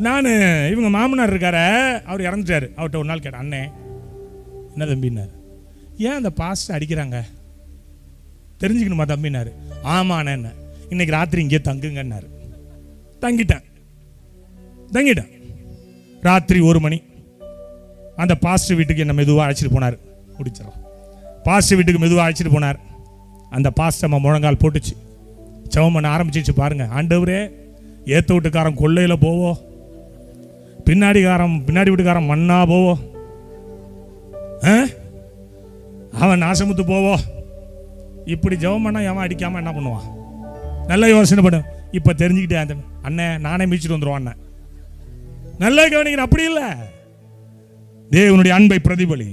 நான் இவங்க மாமனார் இருக்கார, அவர் இறந்துட்டாரு. அவர்கிட்ட ஒரு நாள் கேட்டேன், அண்ணே என்ன தம்பினார், ஏன் அந்த பாஸ்டர் அடிக்கிறாங்க தெரிஞ்சுக்கணுமா தம்பினாரு. ஆமாண்ணே, என்ன இன்னைக்கு ராத்திரி இங்கே தங்குங்கன்னாரு. தங்கிட்டேன். ராத்திரி 1 மணி அந்த பாஸ்டர் வீட்டுக்கு என்ன மெதுவாக அழைச்சிட்டு போனார். முடிச்சிடலாம். பாஸ்டர் வீட்டுக்கு மெதுவாக அழைச்சிட்டு போனார். அந்த பாஸ்டர் அம்மா முழங்கால் போட்டுச்சு, ஜெபம் பண்ண ஆரம்பிச்சிச்சு. பாருங்க, ஆண்டவரே ஏத்த வீட்டுக்காரன் கொள்ளையில் போவோம், பின்னாடி வீட்டுக்காரன் மண்ணா போவோம், அவன் நாசமுத்து போவோம். இப்படி ஜெபம் பண்ணா அவன் அடிக்காம என்ன பண்ணுவான்? நல்ல யோசனை பண்ணு. இப்ப தெரிஞ்சுக்கிட்டேன் அண்ணன், நானே மிதிச்சுட்டு வந்துருவான் அண்ணன். நல்லா கவனிக்கிறேன். அப்படி இல்லை, தேவனுடைய அன்பை பிரதிபலி.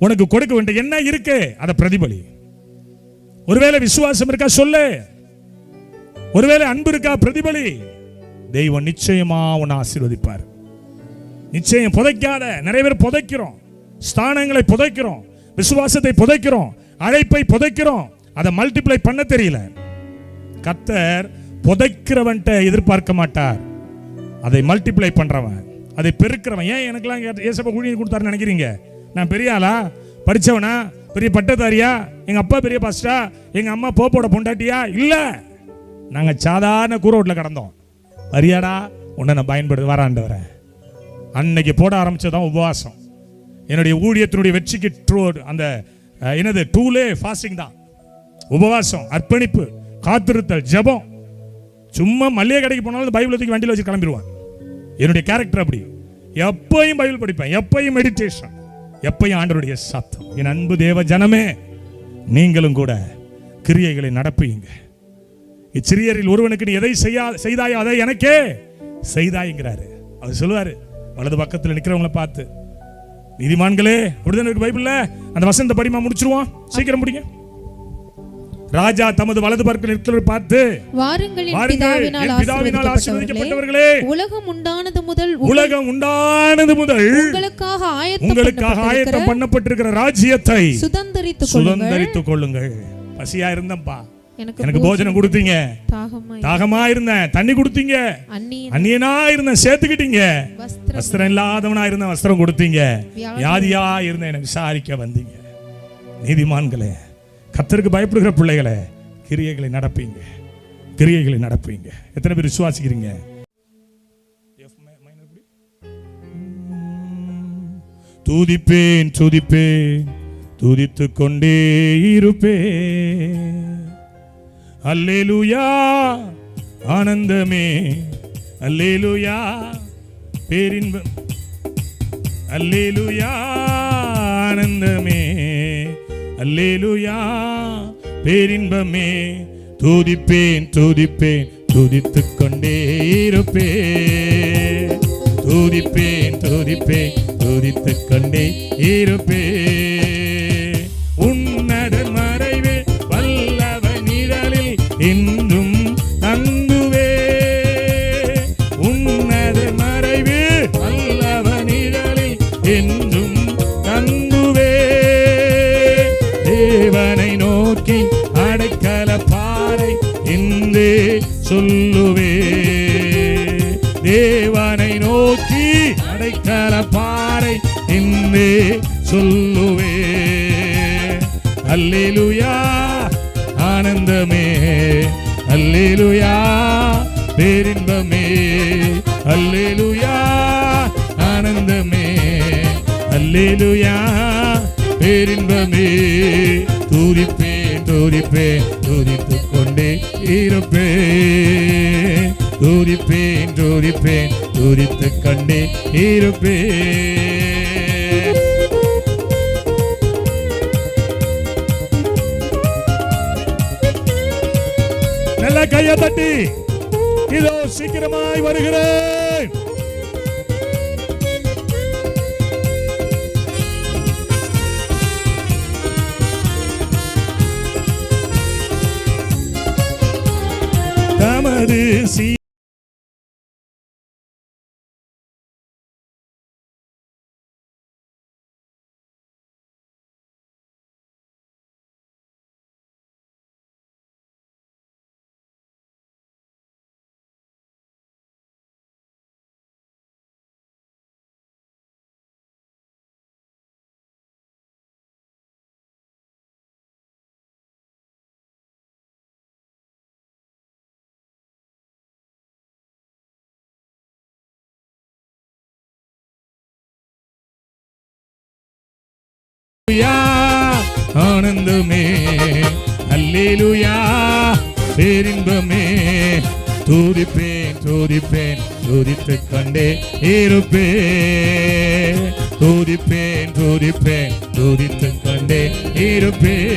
உனக்கு கொடுக்க வேண்டிய என்ன இருக்கு அதை பிரதிபலி. ஒருவேளை விசுவாசம் இருக்கா சொல்லு, ஒருவேளை அன்பு இருக்கா பிரதிபலி. தெய்வம் நிச்சயமா உன்னை ஆசீர்வதிப்பார். நிச்சயம். புதைக்காத. நிறைய பேர் புதைக்கிறோம், ஸ்தானங்களை புதைக்கிறோம், விசுவாசத்தை புதைக்கிறோம், அழைப்பை புதைக்கிறோம், அதை மல்டிப்ளை பண்ண தெரியல. கர்த்தர் புதைக்கிறவன்ட்ட எதிர்பார்க்க மாட்டார், அதை மல்டிப்ளை பண்றவன், அதை பெருக்கிறவன். ஏன் எனக்கெல்லாம் ஏசப்பா ஊழியம் கொடுத்தாருன்னு நினைக்கிறீங்க? நான் பெரிய ஆளா, படிச்சவனா, பெரிய பட்டதாரியா, எங்க அப்பா பெரிய பாஸ்டா, எங்க அம்மா போப்போட பொண்டாட்டியா? இல்ல, நாங்க சாதாரண கூரை வீட்டில் கடந்தோம். வரியாடா உன்னை நான் பயன்படுத்த வராண்டவரை. அன்னைக்கு போட ஆரம்பிச்சதான் உபவாசம். என்னுடைய ஊழியத்தினுடைய வெற்றிக்கு அந்த என்னது டூலே ஃபாஸ்டிங் தான். உபவாசம், அர்ப்பணிப்பு, காத்திருத்தல், ஜெபம். சும்மா மல்லிகை கடைக்கு போனாலும் பைபிள் தூக்கி வண்டியில் வச்சு கிளம்பிடுவான். என்னுடைய கேரக்டர் அப்படி. எப்பயும் பைபிள் படிப்பேன், எப்பயும் மெடிடேஷன், எப்பயும் ஆண்டவருடைய சத்தம். என் அன்பு தேவ ஜனமே, நீங்களும் கூட கிரியைகளை நடப்பீங்க. இச்சிறியரில் ஒருவனுக்கு நீ எதை செய்தாயோ அதை எனக்கே செய்தாய்ங்கிறாரு. அவர் சொல்லுவாரு வலது பக்கத்தில் நிற்கிறவங்களை பார்த்து, நீதிமான்களே, அப்படிதான் இருக்கு பைபிள்ல. அந்த வசந்த படிமா முடிச்சிருவோம், சீக்கிரம் முடிங்க. ராஜா தமது வலது பக்கத்தில் நிற்கிறவரை பார்த்து, வாருங்கள் என் பிதாவினால் ஆசீர்வதிக்கப்பட்டவர்களே, உலகம் உண்டானது முதல் உங்களுக்காக ஆயத்தம் பண்ணப்பட்டிருக்கிற ராஜ்யத்தை சுதந்தரித்துக் கொள்ளுங்கள். பசியா இருந்தேன்பா, எனக்கு போஜனம் கொடுத்தீங்க. தாகமா இருந்தேன், தண்ணி கொடுத்தீங்க. அந்நியனா இருந்தேன், சேர்த்துக்கிட்டீங்க. வஸ்திரம் இல்லாதவனா இருந்தேன், வஸ்திரம் கொடுத்தீங்க. வியாதியா இருந்தேன், எனக்கு விசாரிக்க வந்தீங்க. நீதிமான்களே, கர்த்தருக்கு பயப்படுகிற பிள்ளைகளே, கிரியைகளை நடப்பீங்க, கிரியைகளை நடப்பீங்க. எத்தனை பேர் விசுவாசிக்கிறீங்க? துதிப்பேன் துதிப்பேன், துதித்துக் கொண்டே இருப்பேன். அல்லேலூயா ஆனந்தமே, அல்லேலூயா பேரின்பம், அல்லேலூயா ஆனந்தமே, அல்லேலூயா பேரின்பமே. துதிப்பேன் துதிப்பேன், துதித்துக் கொண்டே இருப்பேன். துதிப்பேன் துதிப்பேன், துதித்துக் கொண்டே இருப்பேன். உன்னதன் மறைவே வல்லவன் நிழலில் என்றும் தங்குவே. உன்னதன் மறைவே வல்லவன் நிழலில் என்றும் தங்குவே. தேவனை நோக்கி அடைக்கல பாறை என்றே சொல்லுவே. தேவனை பேரின்பமே சொல்லுவே. அல்லேலூயா ஆனந்தமே, அல்லேலூயா பேரின்பமே, அல்லேலூயா ஆனந்தமே, அல்லேலூயா பேரின்பமே. துதிப்பேன் துதிப்பேன் துதித்துக் கொண்டே இருப்பேன், துதிப்பேன் துதிப்பேன் துதித்துக் கொண்டே இருப்பேன். நல்ல கையை தட்டி இதோ சீக்கிரமாய் வருகிறேன். தமது ஆனந்தமே, அல்லேலூயா பேரின்பமே. துதிப்பேன் துதிப்பேன் துதித்துக் கொண்டே இருப்பேன், துதிப்பேன் துதிப்பேன் துதித்துக் கொண்டே இருப்பேன்.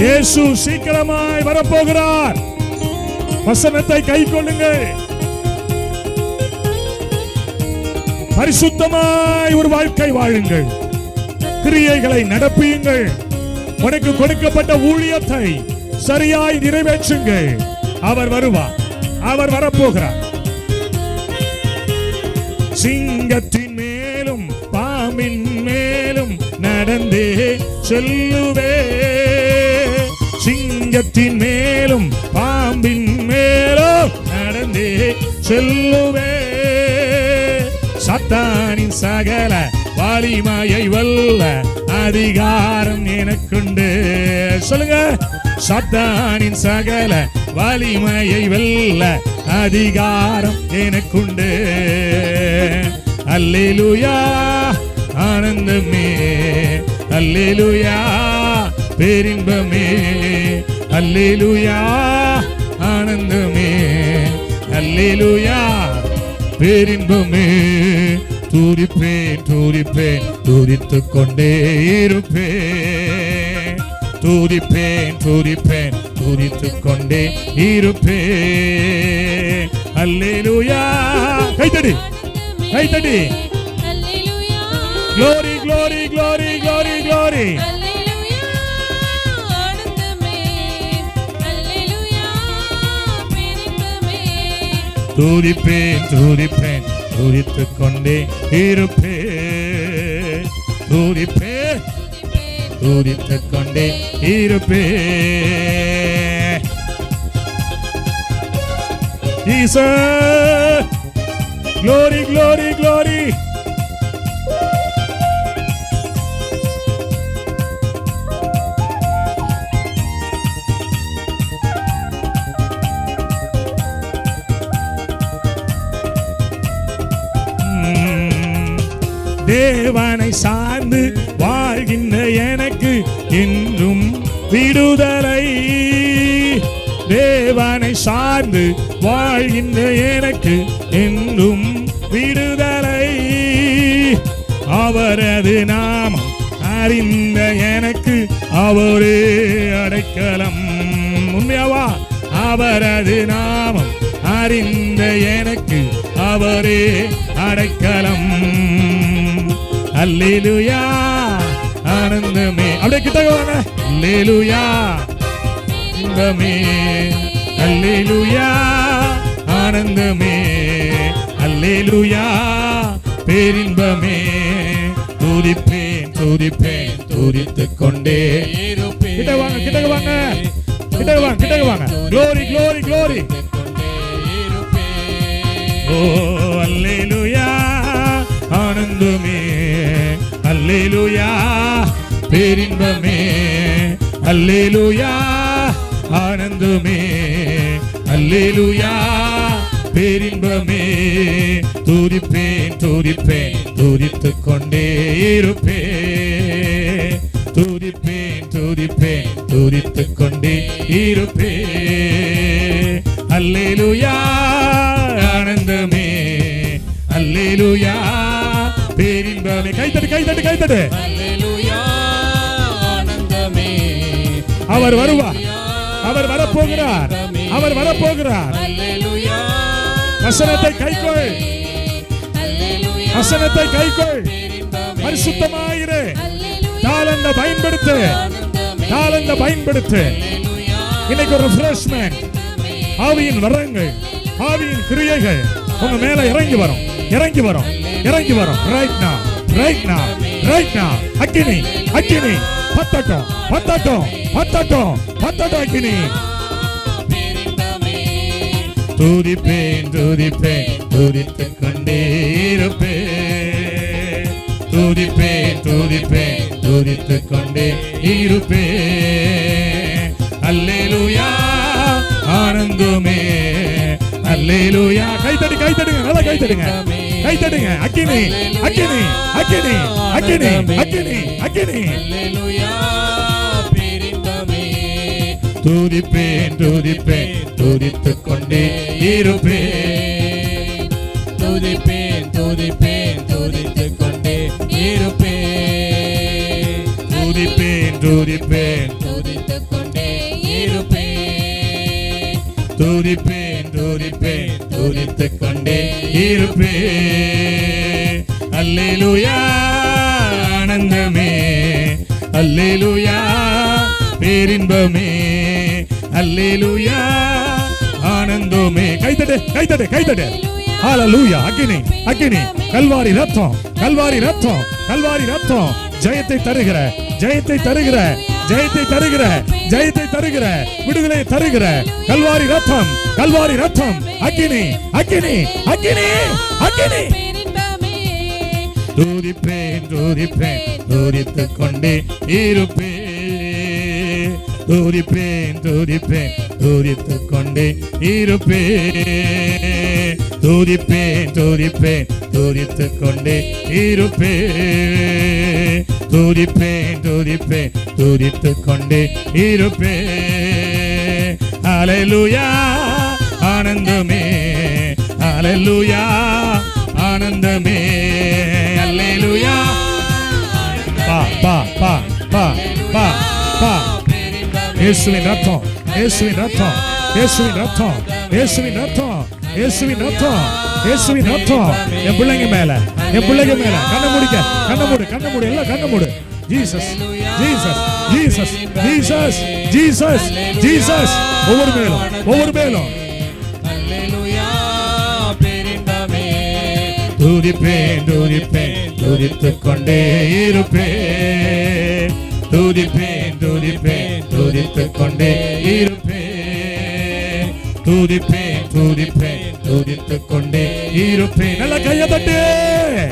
இயேசு சீக்கிரமாய் வரப்போகிறார். வசனத்தை கை கொள்ளுங்கள். பரிசுத்தமாய் ஒரு வாழ்க்கை வாழுங்கள், கிரியைகளை நடப்பியுங்கள், உனக்கு கொடுக்கப்பட்ட ஊழியத்தை சரியாய் நிறைவேற்றுங்கள். அவர் வருவார், அவர் வரப்போகிறார். சிங்கத்தின் மேலும் பாம்பின் மேலும் நடந்தே செல்லுவே, சிங்கத்தின் மேலும் பாம்பின் மேலும் நடந்தே செல்லுவே. சாத்தானின் சகல வலிமையை வல்ல அதிகாரம் எனக்குண்டு. சொல்லுங்க, சாத்தானின் சகல வலிமையை வெல்ல அதிகாரம் எனக்குண்டு. அல்லேலூயா ஆனந்தமே, அல்லேலூயா பேரின்பமே, அல்லேலூயா ஆனந்தமே, அல்லேலூயா பேரின்பமே. துதிப்பேன் துதிப்பேன் துதித்துக் கொண்டே இருப்பேன், துதிப்பேன் துதிப்பேன் துதித்துக் கொண்டே இருப்பேன். அல்லேலூயா கைத்தடி கைத்தடி. glory glory glory glory glory. துதிப்பேன் துதிப்பேன் துதித்துக் கொண்டே இருப்பேன், துதிப்பேன் துதித்துக் கொண்டே இருப்பேன். Jesus glory glory glory. தேவனை சார்ந்து வாழ்கின்ற எனக்கு என்றும் விடுதலை, தேவனை சார்ந்து வாழ்கின்ற எனக்கு என்றும் விடுதலை. அவரது நாமம் அறிந்த எனக்கு அவரே அடைக்கலம். உண்மையாவா? அவரது நாமம் அறிந்த எனக்கு அவரே அடைக்கலம். அல்லேலூயா ஆனந்தமே. அப்படியே கிட்ட வாங்க. அல்லேலூயா இன்பமே, அல்லேலூயா ஆனந்தமே, அல்லேலூயா பேரின்பமே. துதிப்பேன் துதிப்பேன் துதித்துக் கொண்டே இருப்பேன். கிட்ட வாங்க கிட்ட வாங்க கிட்ட வாங்க கிட்ட வாங்க. glory glory glory. ஓ அல்லேலூயா ஆனந்தமே, அல்லேலூயா பேரின்பமே, அல்லேலூயா ஆனந்தமே, அல்லேலூயா பேரின்பமே. துதிப்பேன் துதிப்பேன் துதித்துக் கொண்டே இருப்பேன், துதிப்பேன் துதிப்பேன் துதித்துக் கொண்டே இருப்பேன். அல்லேலூயா ஆனந்தமே, அல்லேலூயா பேரின்பமே. கைத்தட்டு கைத்தட்டு கைத்தட்டு. அவர் வருவார், அவர் வரப்போகிறார், அவர் வரப்போகிறார். வசனத்தை கைக்கொள், வசனத்தை கைக்கொள், பரிசுத்தமாயிரு, தாளந்த பயன்படுத்து, தாளந்த பயன்படுத்து. இன்னைக்கு ஒரு ரிஃப்ரெஷ்மென்ட், ஆவியின் வரங்கள், ஆவியின் கிரியைகள் உங்க மேல இறங்கி வரும், இறங்கி வரும், இறங்கி வரும். Right now, right now, right now. அக்கினி அக்கினி பத்தட்டும் பத்தட்டும் பத்தட்டும் பத்தட்டும் அக்கினி. துதிப்பேன் துதிப்பேன் துதித்துக் கொண்டே இருப்பேன், துதிப்பேன் துதிப்பேன் துதித்துக் கொண்டே இருப்பேன். அல்லேலூயா ஆனந்தமே, அல்லேலூயா. கைத்தடி கைத்தடுங்க, நல்லா கைத்தடுங்க, கைத்தடுங்க. அக்கினி அக்கினி அக்கினி அக்கினி அக்கினி அக்கினி. துதிப்பேன் துதிப்பேன் துதித்துக் கொண்டே இருப்பேன், துதிப்பேன் துதிப்பேன் துதித்துக் கொண்டே இருப்பேன், துதிப்பேன் துதிப்பேன் துதித்துக் கொண்டே இருப்பேன், துதிப்பேன் துதிப்பேன் துதித்துக் கொண்டே இருப்பேன். அல்லேலூயா ஆனந்தமே, அல்லேலூயா பேரின்பமே, அல்லேலூயா ஆனந்தமே. கைத்தட்டு கைத்தட்டு கைத்தட்டு. ஹalleluya. அக்கினி அக்கினி. கல்வாரி ரத்தம், கல்வாரி ரத்தம், கல்வாரி ரத்தம் ஜெயத்தை தருகிற, ஜெயத்தை தருகிற, ஜெயத்தை தருகிற, ஜெயத்தை தருகிற, விடுதலை தருகிற கல்வாரி ரத்தம், கல்வாரி ரத்தம். அக்கினி அக்கினி அக்கினி அக்கினி. துதிப்பேன் துதிப்பேன் துதித்துக் கொண்டே இருப்பேன், துதிப்பேன் துதிப்பேன் துதித்துக் கொண்டே இருப்பேன், துதிப்பேன் துதிப்பேன் துதித்துக் கொண்டே இருப்பேன், துதிப்பேன் துதிப்பேன் துதித்துக் கொண்டே இருப்பேன். அல்லேலூயா ஆனந்தமே, அல்லேலூயா ஆனந்தமே, அல்லேலூயா. பா பா பா பா பா பா. இயேசுவின் ரத்தம், இயேசுவின் ரத்தம், இயேசுவின் ரத்தம், இயேசுவின் ரத்தம், இயேசுவின் ரத்தம், இயேசுவின் ரத்தம். என் பிள்ளைங்க மேல, என் பிள்ளைங்க மேல. கண்ணை மூடிக்க, கண்ணை மூடு, கண்ணை மூடு, எல்லாம் கண்ணை மூடு. Jesus Jesus Jesus Jesus Jesus Jesus. ஒவ்வொரு மேலும், ஒவ்வொரு மேலும். துதிப்பேன் துதிப்பேன் துதித்துக் கொண்டே இருப்பேன், துதிப்பேன் துதிப்பேன் துதித்துக் கொண்டே இருப்பேன், துதிப்பேன் துதிப்பேன் துதித்துக் கொண்டே இருப்பேன். நல்ல கையை தட்டு.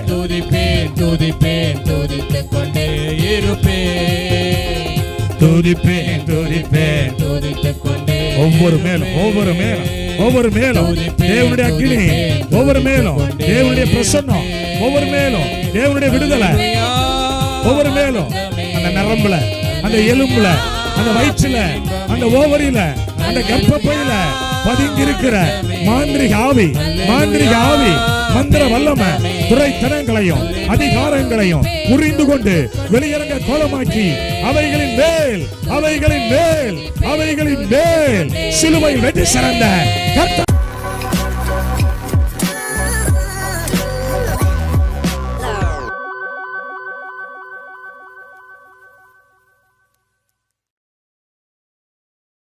துதிப்பேன் துதிப்பேன் துதித்துக் கொண்டே இருப்பேன், துதிப்பேன் துதிப்பேன் துதித்துக் கொண்டே. ஒவ்வொரு மேலும், ஒவ்வொரு மேலும், ஒவ்வொரு மேலும் தேவனுடைய அக்கினி, ஒவ்வொரு மேலும் தேவனுடைய பிரசன்னம், ஒவ்வொரு மேலும் தேவனுடைய விடுதலை, ஒவ்வொரு மேலும் அந்த நரம்புல, அந்த எலும்புல, அந்த வயிற்றுல, அந்த ஓவரியில, அந்த கர்ப்பப்பையில பதுங்கி இருக்கிற மாந்திரிக ஆவி, மாந்திரிக ஆவி, மந்திர வல்லமை, துரைத்தனங்களையும் அதிகாரங்களையும் புரிந்து கொண்டு வெளியிறங்க கோலமாக்கி அவைகளின் மேல், அவைகளின் மேல், அவைகளின் மேல் சிலுவை வெற்றி சிறந்த கர்த்தர்